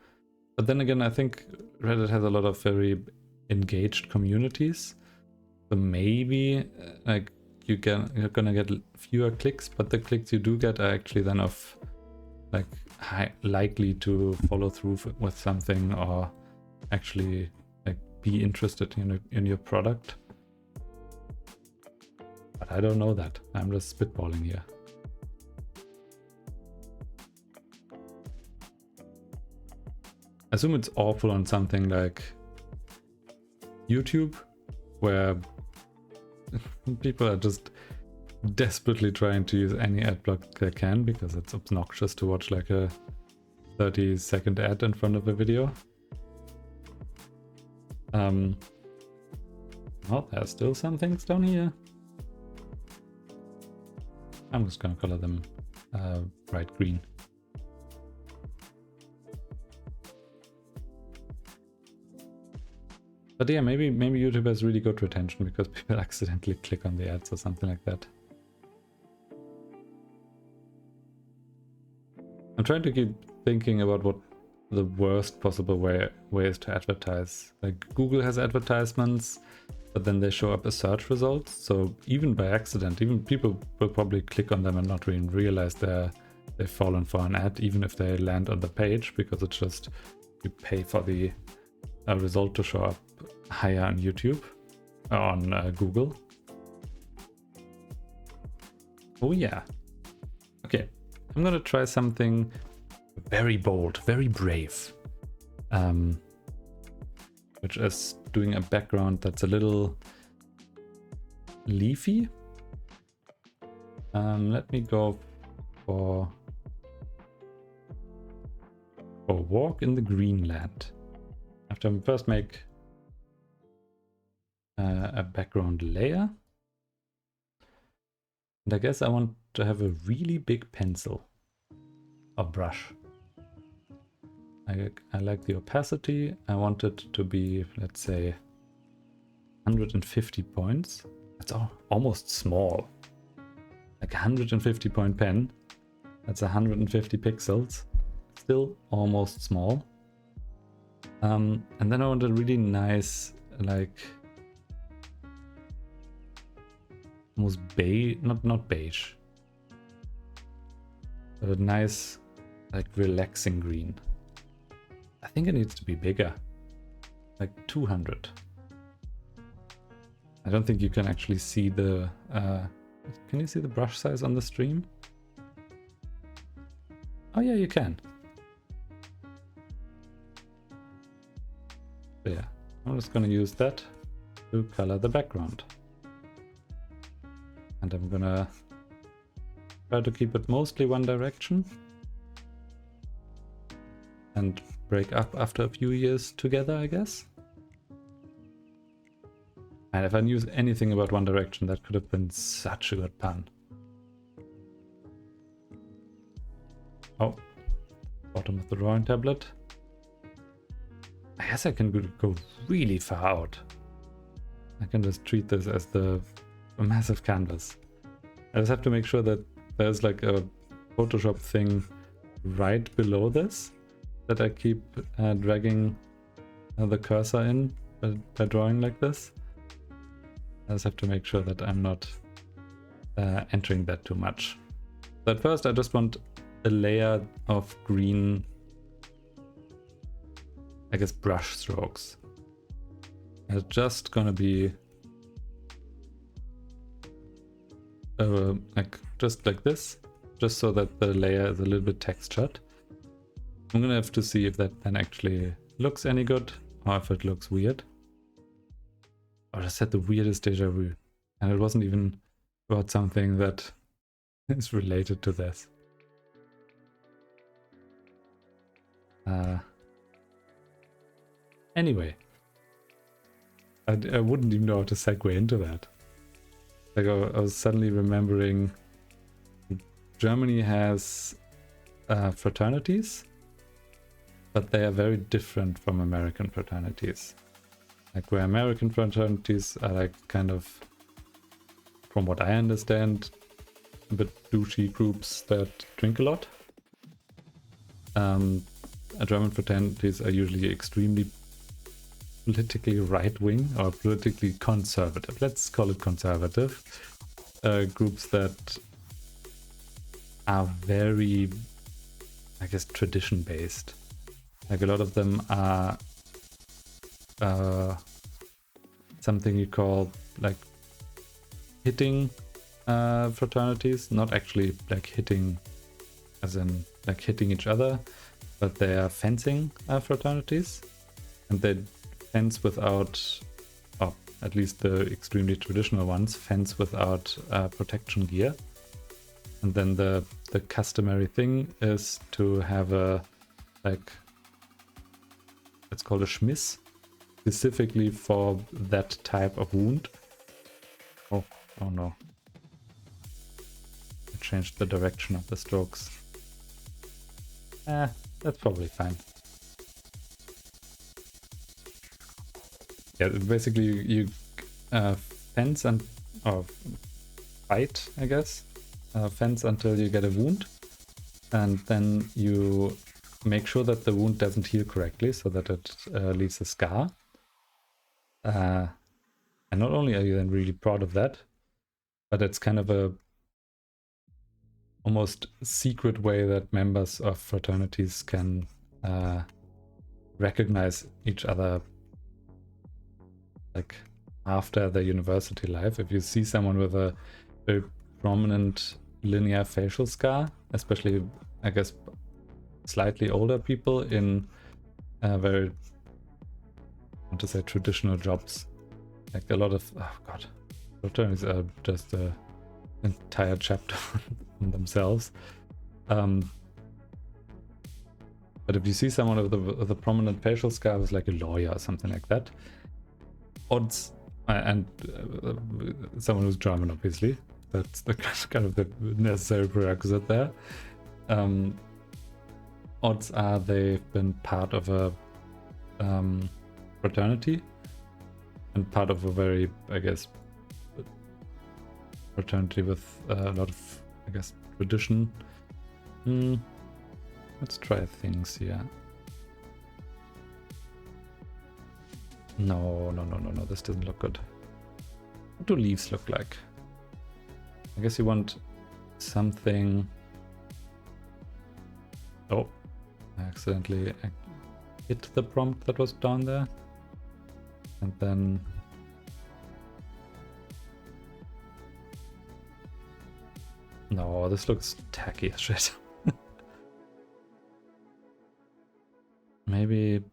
But then again, I think Reddit has a lot of very engaged communities. So maybe like you're gonna get fewer clicks, but the clicks you do get are actually then of like likely to follow through with something, or actually like be interested in your product. But I don't know that. I'm just spitballing here. I assume it's awful on something like YouTube, where people are just desperately trying to use any ad block they can because it's obnoxious to watch like a 30-second ad in front of a video. Well, there's still some things down here. I'm just gonna color them bright green. But yeah, maybe YouTube has really good retention because people accidentally click on the ads or something like that. I'm trying to keep thinking about what the worst possible way is to advertise. Like Google has advertisements, but then they show up as search results. So even by accident, even people will probably click on them and not even realize they've fallen for an ad, even if they land on the page, because it's just you pay for the result to show up higher on YouTube, on Google. Oh yeah. Okay, I'm gonna try something very bold, very brave, which is doing a background that's a little leafy. Let me go for a walk in the Greenland. I have to first make a background layer. And I guess I want to have a really big pencil or brush. I like the opacity. I want it to be, let's say, 150 points. That's almost small. Like a 150 point pen. That's 150 pixels. Still almost small. And then I want a really nice, like, almost beige, not beige, but a nice, like, relaxing green. I think it needs to be bigger, like 200. I don't think you can actually see the, can you see the brush size on the stream? Oh yeah, you can. So yeah, I'm just gonna use that to color the background. And I'm gonna try to keep it mostly one direction and break up after a few years together, I guess. And if I knew anything about One Direction, that could have been such a good pun. Oh, bottom of the drawing tablet. I guess I can go really far out. I can just treat this as a massive canvas. I just have to make sure that there's like a Photoshop thing right below this that I keep dragging the cursor in by drawing like this. I just have to make sure that I'm not entering that too much. So at first I just want a layer of green, I guess, brush strokes. And it's just gonna be like just like this, just so that the layer is a little bit textured. I'm gonna have to see if that then actually looks any good or if it looks weird. I just had the weirdest deja vu, and it wasn't even about something that is related to this. Anyway, I wouldn't even know how to segue into that. Like I was suddenly remembering Germany has fraternities, but they are very different from American fraternities. Like where American fraternities are like kind of, from what I understand, a bit douchey groups that drink a lot. German fraternities are usually extremely politically right-wing or politically conservative. Let's call it conservative. Groups that are very, I guess, tradition-based. Like a lot of them are something you call like hitting fraternities, not actually like hitting as in like hitting each other, but they are fencing fraternities, and they fence without, or at least the extremely traditional ones, fence without protection gear. And then the customary thing is to have a, like, it's called a Schmiss, specifically for that type of wound. Oh no. I changed the direction of the strokes. That's probably fine. Yeah, basically you fence and, or fight, I guess. Fence until you get a wound, and then you make sure that the wound doesn't heal correctly so that it leaves a scar. And not only are you then really proud of that, but it's kind of a almost secret way that members of fraternities can recognize each other, like after their university life. If you see someone with a very prominent linear facial scar, especially, I guess, slightly older people in very, I want to say, traditional jobs. Like a lot of, oh god, fraternities are just an entire chapter on themselves. But if you see someone with a prominent facial scar, who's like a lawyer or something like that, odds, and someone who's German, obviously, that's the kind of the necessary prerequisite there. Odds are they've been part of a fraternity, and part of a very, I guess, fraternity with a lot of, I guess, tradition. Let's try things here. No, this doesn't look good. What do leaves look like? I guess you want something... Oh, I accidentally hit the prompt that was down there. And then... No, this looks tacky as shit. Maybe...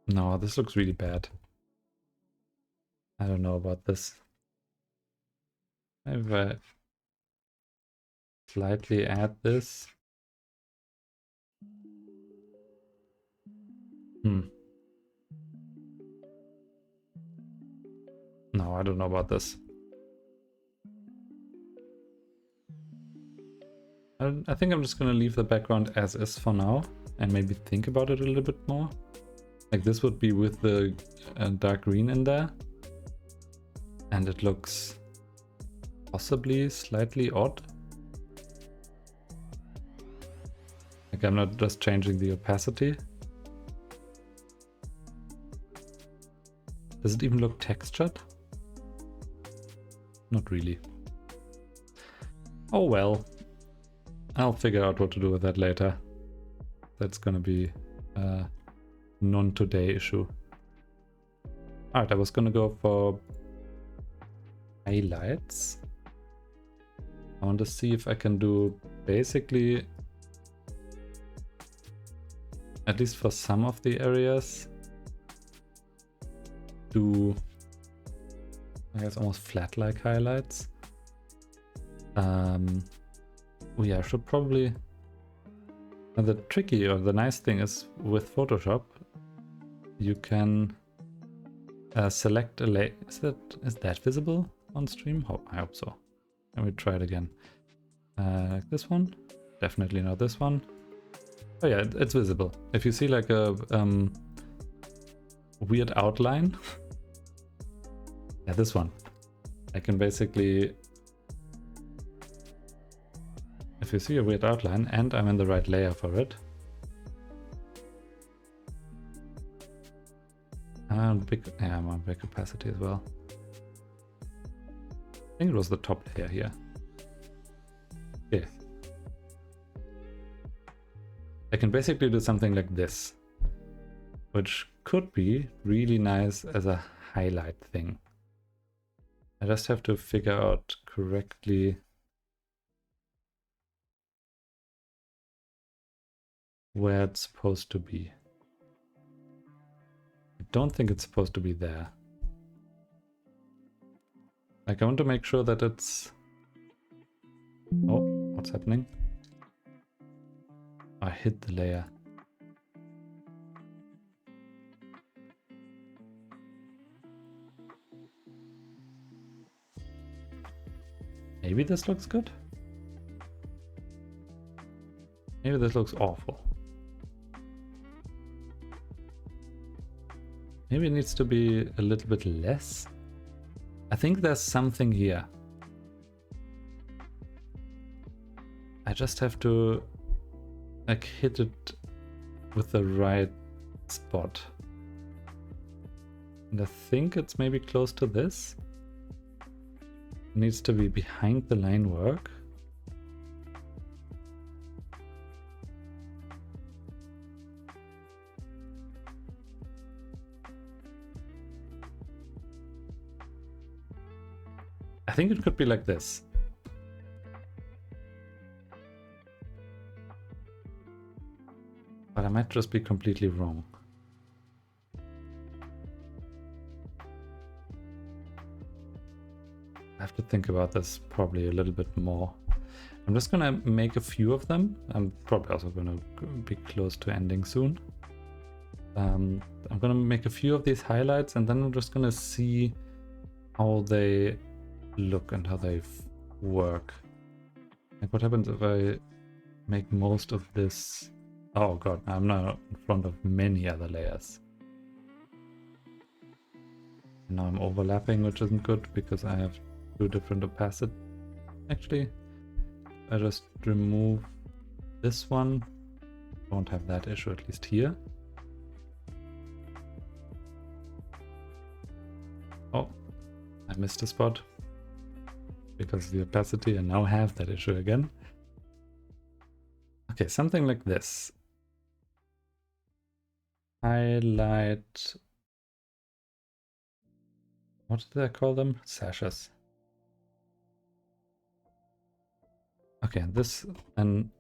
No, this looks really bad. I don't know about this. Maybe if I slightly add this. No, I don't know about this. I think I'm just gonna leave the background as is for now, and maybe think about it a little bit more. Like this would be with the dark green in there, and it looks possibly slightly odd. Like I'm not just changing the opacity. Does it even look textured? Not really. Oh well. I'll figure out what to do with that later. That's gonna be a non-today issue. Alright, I was gonna go for highlights. I want to see if I can do basically, at least for some of the areas, do, I guess, almost flat-like highlights. Oh yeah, I should probably... And the tricky or the nice thing is with Photoshop, you can select a layer. Is that visible on stream? Oh, I hope so. Let me try it again. This one? Definitely not this one. Oh yeah, it's visible. If you see like a weird outline, yeah, this one. I can basically, if you see a weird outline and I'm in the right layer for it, yeah, I'm on big opacity as well. I think it was the top layer here. Yeah. I can basically do something like this, which could be really nice as a highlight thing. I just have to figure out correctly where it's supposed to be. I don't think it's supposed to be there. Like, I want to make sure that it's... Oh, what's happening? I hit the layer. Maybe this looks good? Maybe this looks awful. Maybe it needs to be a little bit less. I think there's something here. I just have to like hit it with the right spot. And I think it's maybe close to this. It needs to be behind the line work. I think it could be like this. But I might just be completely wrong. I have to think about this probably a little bit more. I'm just gonna make a few of them. I'm probably also gonna be close to ending soon. I'm gonna make a few of these highlights and then I'm just gonna see how they look and how they work. Like what happens if I make most of this? Oh god, I'm now in front of many other layers. Now I'm overlapping, which isn't good because I have two different opacity. Actually, I just remove this one. Won't have that issue, at least here. Oh, I missed a spot because of the opacity. I now have that issue again. Okay, something like this. Highlight. What did I call them? Sashes. Okay, this and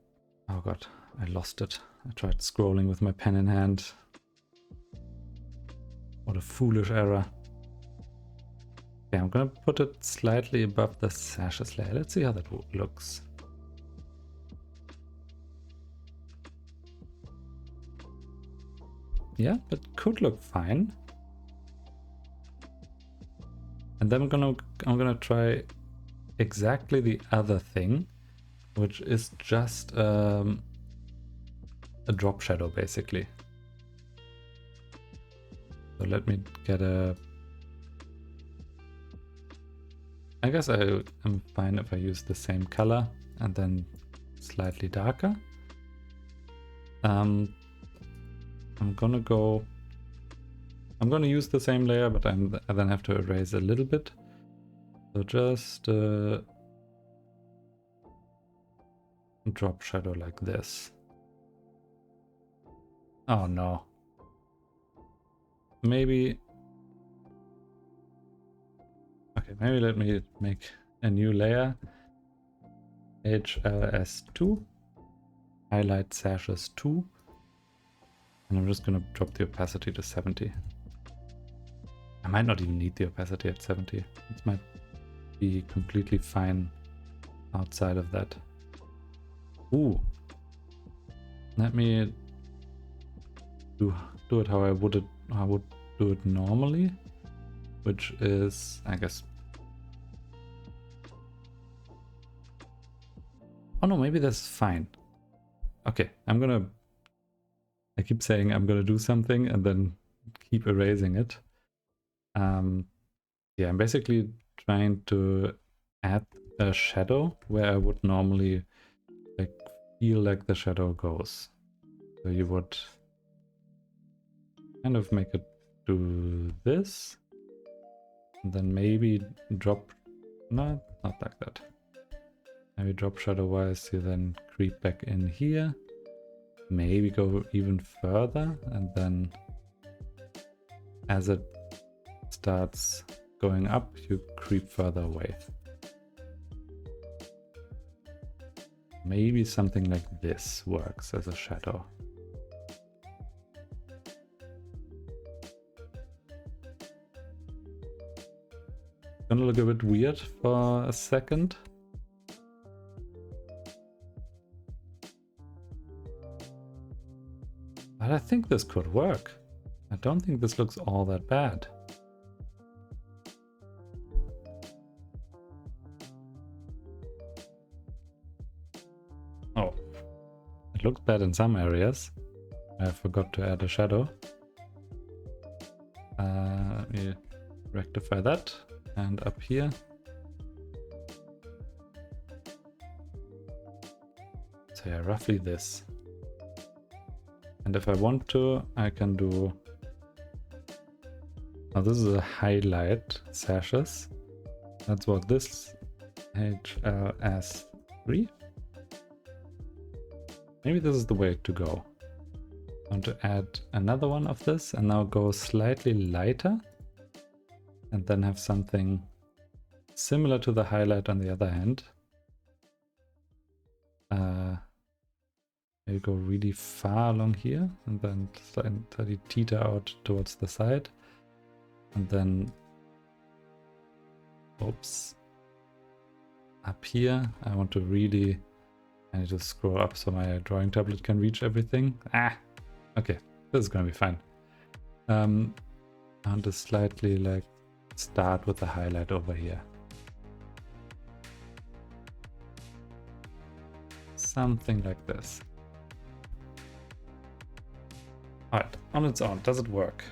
oh god, I lost it. I tried scrolling with my pen in hand. What a foolish error. Okay, I'm gonna put it slightly above the sashes layer. Let's see how that looks. Yeah, it could look fine. And then I'm gonna try exactly the other thing, which is just a drop shadow basically. So let me get a... I guess I'm fine if I use the same color and then slightly darker. I'm gonna use the same layer, but I then have to erase a little bit. So just drop shadow like this. Oh no. Maybe... Okay, maybe let me make a new layer. HLS2. Highlight sashes 2. And I'm just gonna drop the opacity to 70. I might not even need the opacity at 70. It might be completely fine outside of that. Ooh. Let me do it how I would do it normally, which is, I guess, Oh no, maybe that's fine. Okay, I keep saying I'm gonna do something and then keep erasing it. Yeah, I'm basically trying to add a shadow where I would normally like feel like the shadow goes. So you would kind of make it do this, and then maybe drop, no, not like that. Maybe drop shadow wise, you then creep back in here, maybe go even further, and then as it starts going up, you creep further away. Maybe something like this works as a shadow. Gonna look a bit weird for a second. But I think this could work. I don't think this looks all that bad. Oh, it looks bad in some areas. I forgot to add a shadow. Let me rectify that. And up here. So yeah, roughly this. And if I want to, I can do... Now this is a highlight sashes. That's what this HLS3. Maybe this is the way to go. I want to add another one of this and now go slightly lighter. And then have something similar to the highlight on the other hand. Maybe go really far along here and then slightly teeter out towards the side. And then, oops, up here, I want to really, I need to scroll up so my drawing tablet can reach everything. Okay, this is gonna be fine. I want to slightly like start with the highlight over here. Something like this. Alright, on its own, does it work?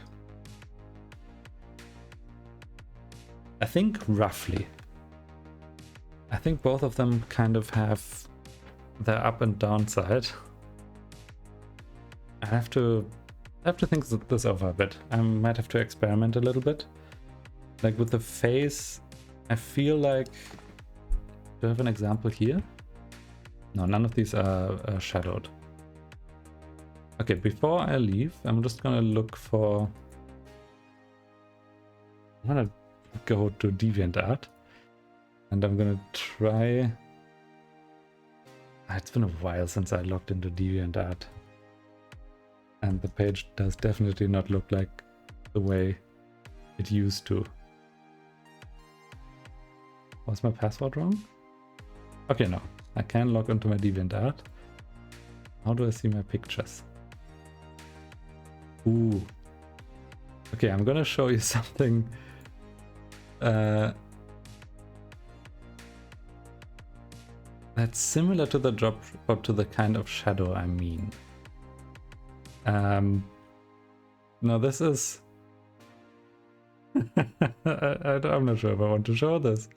I think roughly. I think both of them kind of have their up and down side. I have to think this over a bit. I might have to experiment a little bit. Like with the face, I feel like... Do I have an example here? No, none of these are shadowed. Okay, before I leave, I'm just gonna look for... I'm gonna go to DeviantArt. And I'm gonna try... It's been a while since I logged into DeviantArt. And the page does definitely not look like the way it used to. Was my password wrong? Okay, no. I can log into my DeviantArt. How do I see my pictures? Ooh. Okay, I'm gonna show you something. That's similar to the drop or to the kind of shadow I mean. No, this is... I'm not sure if I want to show this.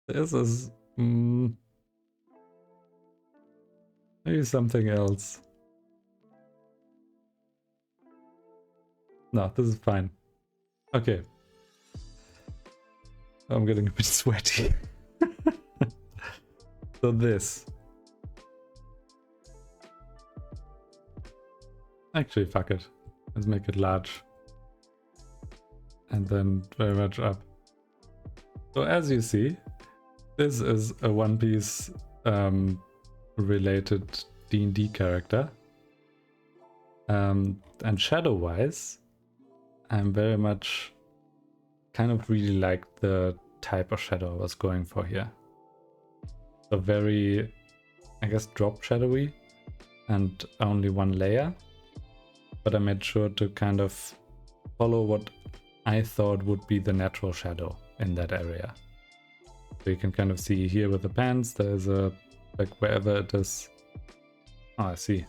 This is... maybe something else. No, this is fine. Okay. I'm getting a bit sweaty. So this. Actually, fuck it. Let's make it large. And then very much up. So as you see, this is a One Piece related D&D character. And shadow-wise, I'm very much kind of really like the type of shadow I was going for here. So very, I guess, drop shadowy and only one layer. But I made sure to kind of follow what I thought would be the natural shadow in that area. So you can kind of see here with the pants, there's a, like wherever it is. Oh, I see.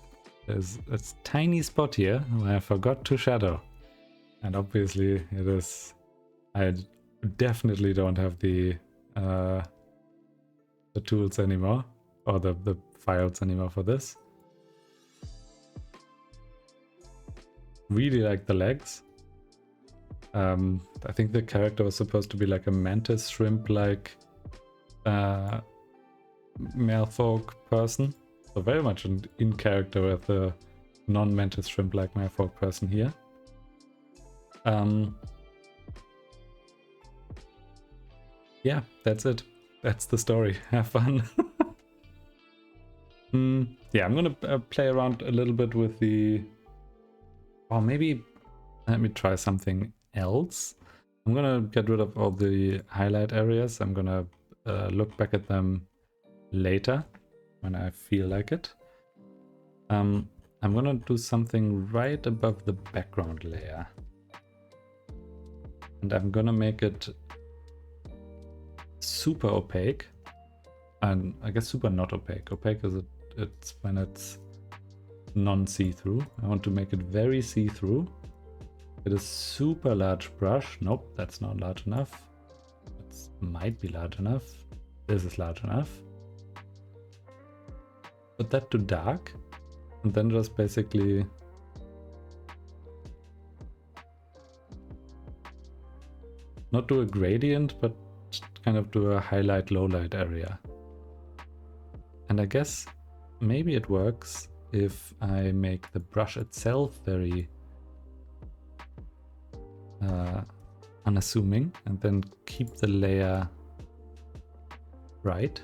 There's a tiny spot here where I forgot to shadow. And obviously it is, I definitely don't have the tools anymore, or the files anymore for this. Really like the legs. I think the character was supposed to be like a mantis shrimp-like merfolk person. So very much in character with the non-mantis shrimp-like merfolk person here. Yeah, that's it. That's the story. Have fun. Yeah, I'm gonna play around a little bit with the... Or maybe let me try something else. I'm gonna get rid of all the highlight areas. I'm gonna look back at them later when I feel like it. I'm gonna do something right above the background layer. And I'm gonna make it super opaque. And I guess super not opaque. Opaque is it's when it's non-see-through. I want to make it very see-through. It is super large brush. Nope, that's not large enough. It might be large enough. This is large enough. Put that to dark. And then just basically not do a gradient, but kind of do a highlight lowlight area. And I guess maybe it works if I make the brush itself very unassuming and then keep the layer right.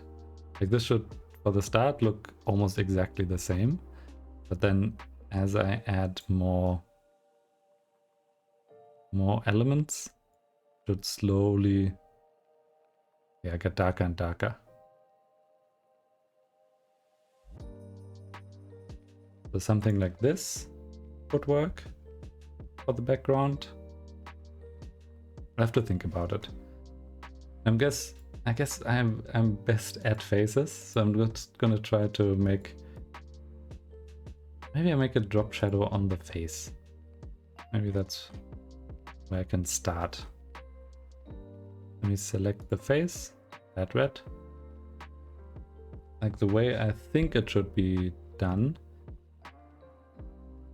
Like this should, for the start, look almost exactly the same. But then as I add more elements, it should slowly get darker and darker. So something like this would work for the background. I have to think about it. I guess I'm best at faces, so I'm just gonna try to make... Maybe I make a drop shadow on the face. Maybe that's where I can start. Let me select the face, add red. Like the way I think it should be done.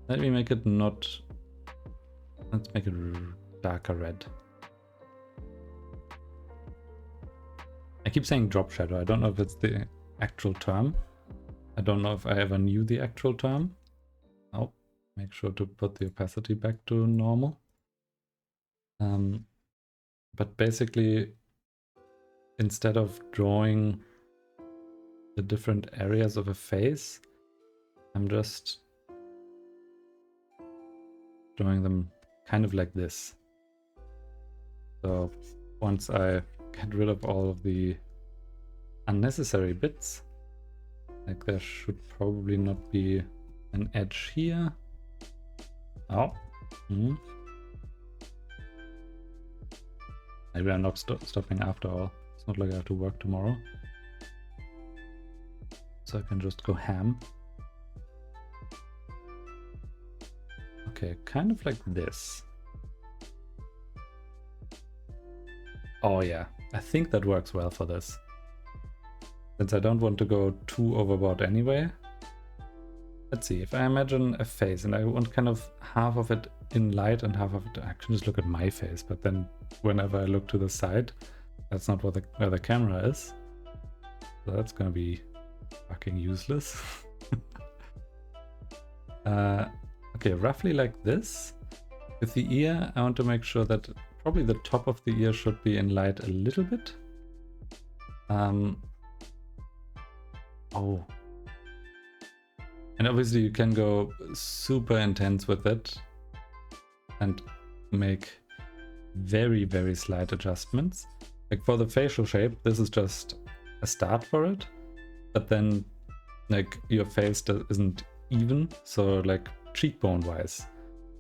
Let me make it not... Let's make it darker red. I keep saying drop shadow. I don't know if it's the actual term. I don't know if I ever knew the actual term. Oh, make sure to put the opacity back to normal. But basically, instead of drawing the different areas of a face, I'm just drawing them kind of like this. So once I get rid of all of the unnecessary bits, like there should probably not be an edge here. Oh. Maybe I'm not stopping after all. It's not like I have to work tomorrow. So I can just go ham. Okay, kind of like this. Oh yeah, I think that works well for this. Since I don't want to go too overboard anyway. Let's see, if I imagine a face and I want kind of half of it in light and half of it... I can just look at my face, but then whenever I look to the side, that's not where the camera is. So that's gonna be fucking useless. Okay, roughly like this. With the ear, I want to make sure that probably the top of the ear should be in light a little bit. Oh. And obviously you can go super intense with it and make very, very slight adjustments. Like for the facial shape, this is just a start for it. But then like your face isn't even, so like cheekbone wise,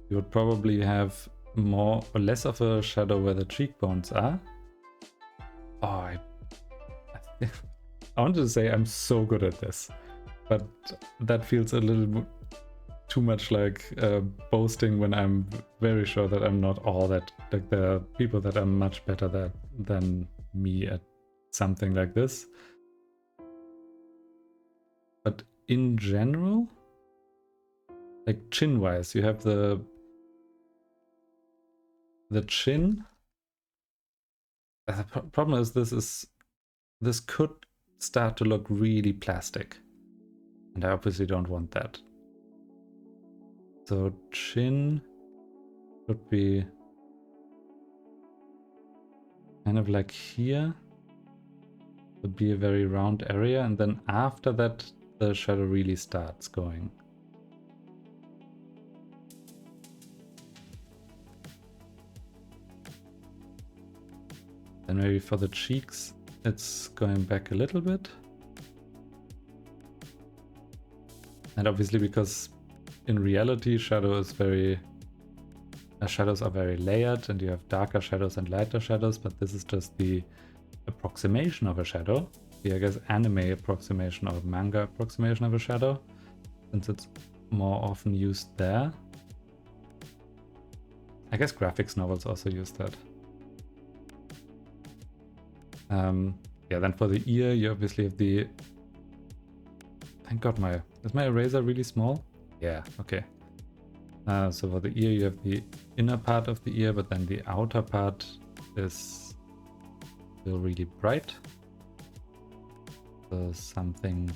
you would probably have more or less of a shadow where the cheekbones are. Oh, I wanted to say I'm so good at this, but that feels a little too much like boasting when I'm very sure that I'm not all that. Like, there are people that are much better than me at something like this. But in general, like chin-wise, you have the chin. The problem is this could start to look really plastic, and I obviously don't want that. So chin would be kind of like here. Would be a very round area, and then after that the shadow really starts going. Then maybe for the cheeks it's going back a little bit. And obviously, because in reality shadows are very layered, and you have darker shadows and lighter shadows, but this is just the approximation of a shadow. The, I guess, anime approximation or manga approximation of a shadow, since it's more often used there. I guess graphics novels also use that. Yeah, then for the ear, you obviously have the... Thank God, is my eraser really small? Yeah, okay. So for the ear, you have the inner part of the ear, but then the outer part is still really bright. So something...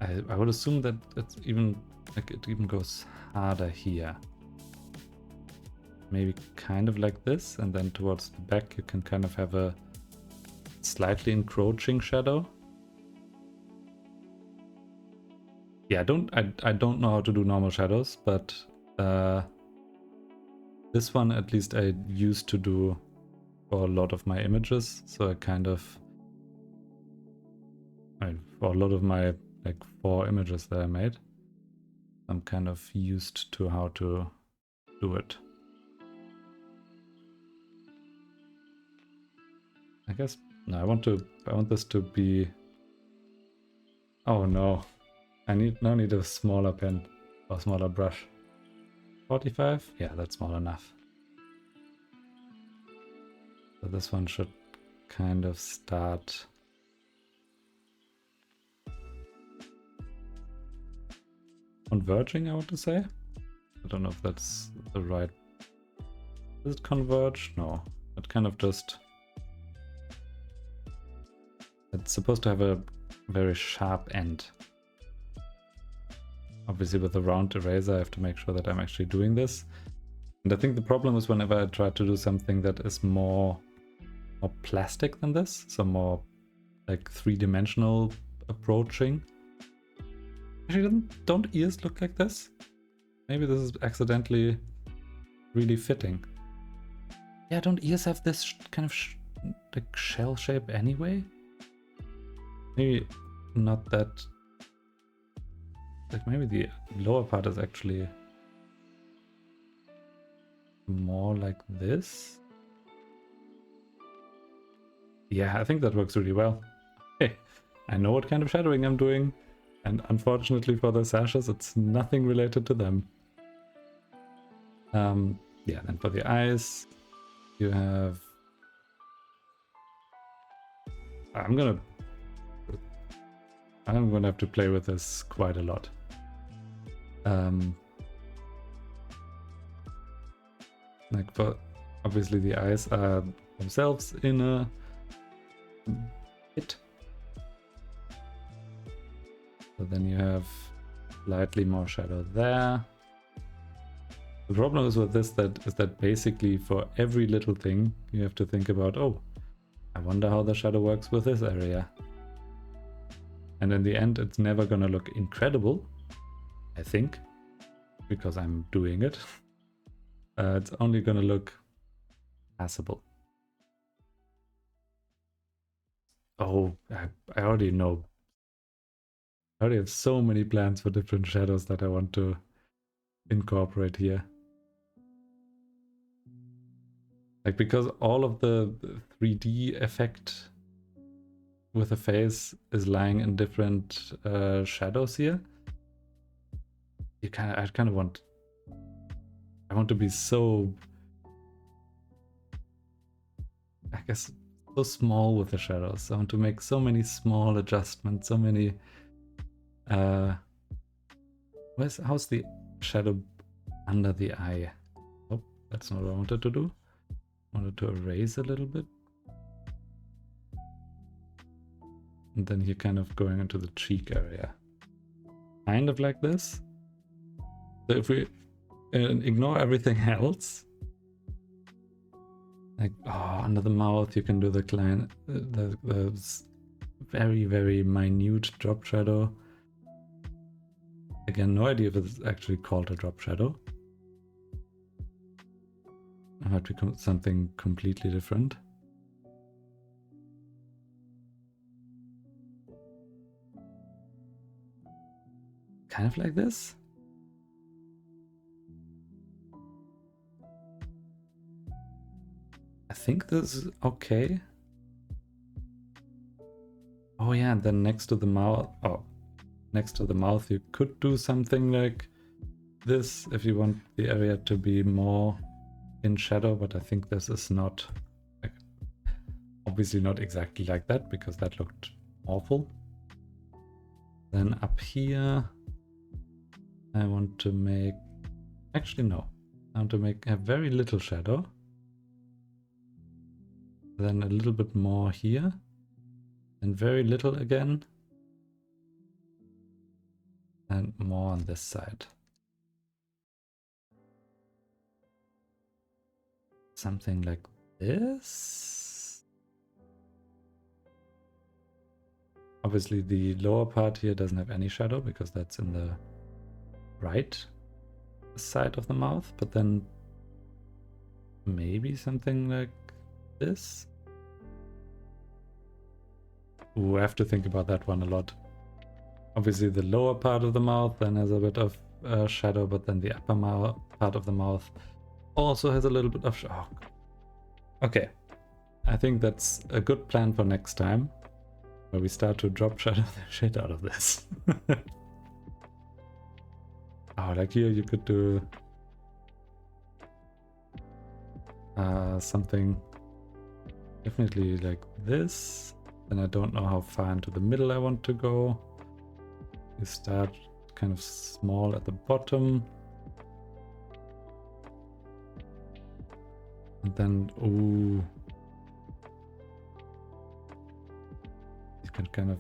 I would assume that it's even... like it even goes harder here. Maybe kind of like this, and then towards the back you can kind of have a slightly encroaching shadow. Yeah, I don't know how to do normal shadows, but this one at least I used to do for a lot of my images, so I kind of... for a lot of my like 4 images that I made, I'm kind of used to how to do it. I guess no, I want this to be... Oh no, I need a smaller pen or smaller brush. 45? Yeah, that's small enough. So this one should kind of start converging, I want to say. I don't know if that's the right... Does it converge? No, it kind of just... It's supposed to have a very sharp end. Obviously with a round eraser I have to make sure that I'm actually doing this. And I think the problem is whenever I try to do something that is more plastic than this, so more like 3-dimensional approaching. Actually, don't ears look like this? Maybe this is accidentally really fitting. Yeah, don't ears have this kind of like shell shape anyway? Maybe not that... Like maybe the lower part is actually more like this. Yeah, I think that works really well. Hey, I know what kind of shadowing I'm doing, and unfortunately for the sashes, it's nothing related to them. Yeah, then for the eyes, you have... I'm gonna have to play with this quite a lot. Like for... Obviously the eyes are themselves in a bit. So then you have slightly more shadow there. The problem is with this is that basically for every little thing you have to think about, oh, I wonder how the shadow works with this area. And in the end it's never gonna look incredible, I think, because I'm doing it. It's only gonna look passable. Oh, I already know. I already have so many plans for different shadows that I want to incorporate here. Like, because all of the 3D effect with a face is lying in different shadows here. I kind of want to be so, I guess, so small with the shadows. I want to make so many small adjustments, so many how's the shadow under the eye? Oh, that's not what I wanted to do. I wanted to erase a little bit. And then you're kind of going into the cheek area. Kind of like this. So if we ignore everything else, like under the mouth, you can do the very, very minute drop shadow. Again, no idea if it's actually called a drop shadow. It might become something completely different. Kind of like this. I think this is okay. Oh yeah, and then next to the mouth, you could do something like this if you want the area to be more in shadow, but I think this is not, obviously not exactly like that, because that looked awful. Then up here, I want to make, actually no, I want to make a very little shadow. Then a little bit more here, and very little again. And more on this side. Something like this. Obviously the lower part here doesn't have any shadow because that's in the right side of the mouth, but then maybe something like this. Ooh, I have to think about that one a lot. Obviously the lower part of the mouth then has a bit of shadow, but then the upper part of the mouth also has a little bit of shadow. Okay, I think that's a good plan for next time, where we start to drop shadow the shit out of this. Oh, like here you could do something definitely like this. Then I don't know how far into the middle I want to go. You start kind of small at the bottom. And then, ooh. You can kind of...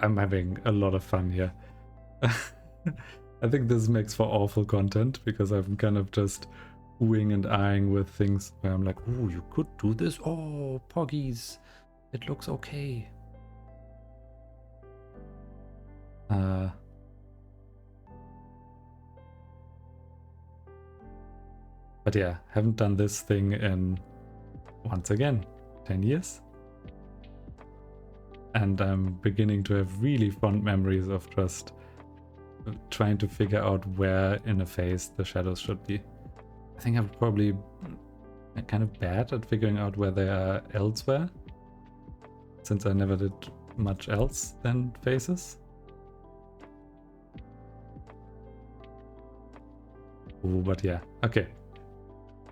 I'm having a lot of fun here. I think this makes for awful content, because I'm kind of just oohing and eyeing with things where I'm like, oh, you could do this. Oh, poggies. It looks okay. But yeah, haven't done this thing in, once again, 10 years. And I'm beginning to have really fond memories of just trying to figure out where in a face the shadows should be. I think I'm probably kind of bad at figuring out where they are elsewhere, since I never did much else than faces. Ooh, but yeah, okay.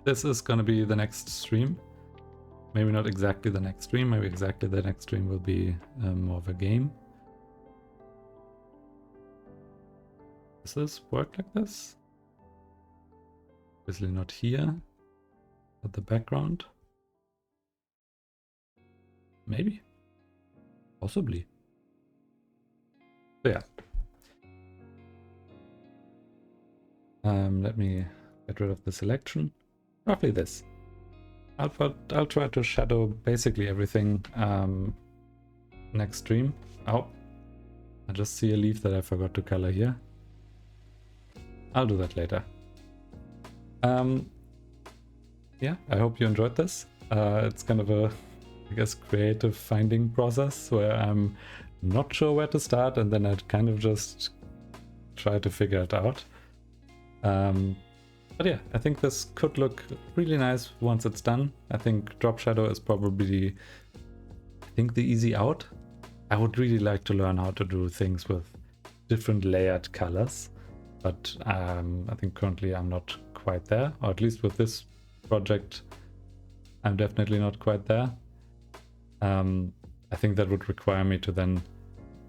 This is gonna be the next stream. Maybe not exactly the next stream, maybe exactly the next stream will be more of a game. Does this work like this? Obviously not here, but the background. Maybe. Possibly. So yeah. Let me get rid of the selection. Roughly this. I'll try to shadow basically everything next stream. Oh, I just see a leaf that I forgot to color here. I'll do that later. Yeah, I hope you enjoyed this. It's kind of a, I guess, creative finding process where I'm not sure where to start, and then I'd kind of just try to figure it out. But yeah, I think this could look really nice once it's done. I think drop shadow is probably, the easy out. I would really like to learn how to do things with different layered colors, but I think currently I'm not quite there, or at least with this project, I'm definitely not quite there. I think that would require me to then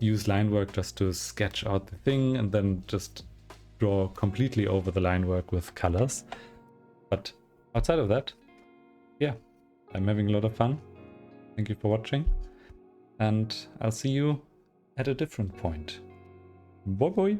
use line work just to sketch out the thing and then just draw completely over the line work with colors. But outside of that, yeah, I'm having a lot of fun. Thank you for watching, and I'll see you at a different point. Bye bye!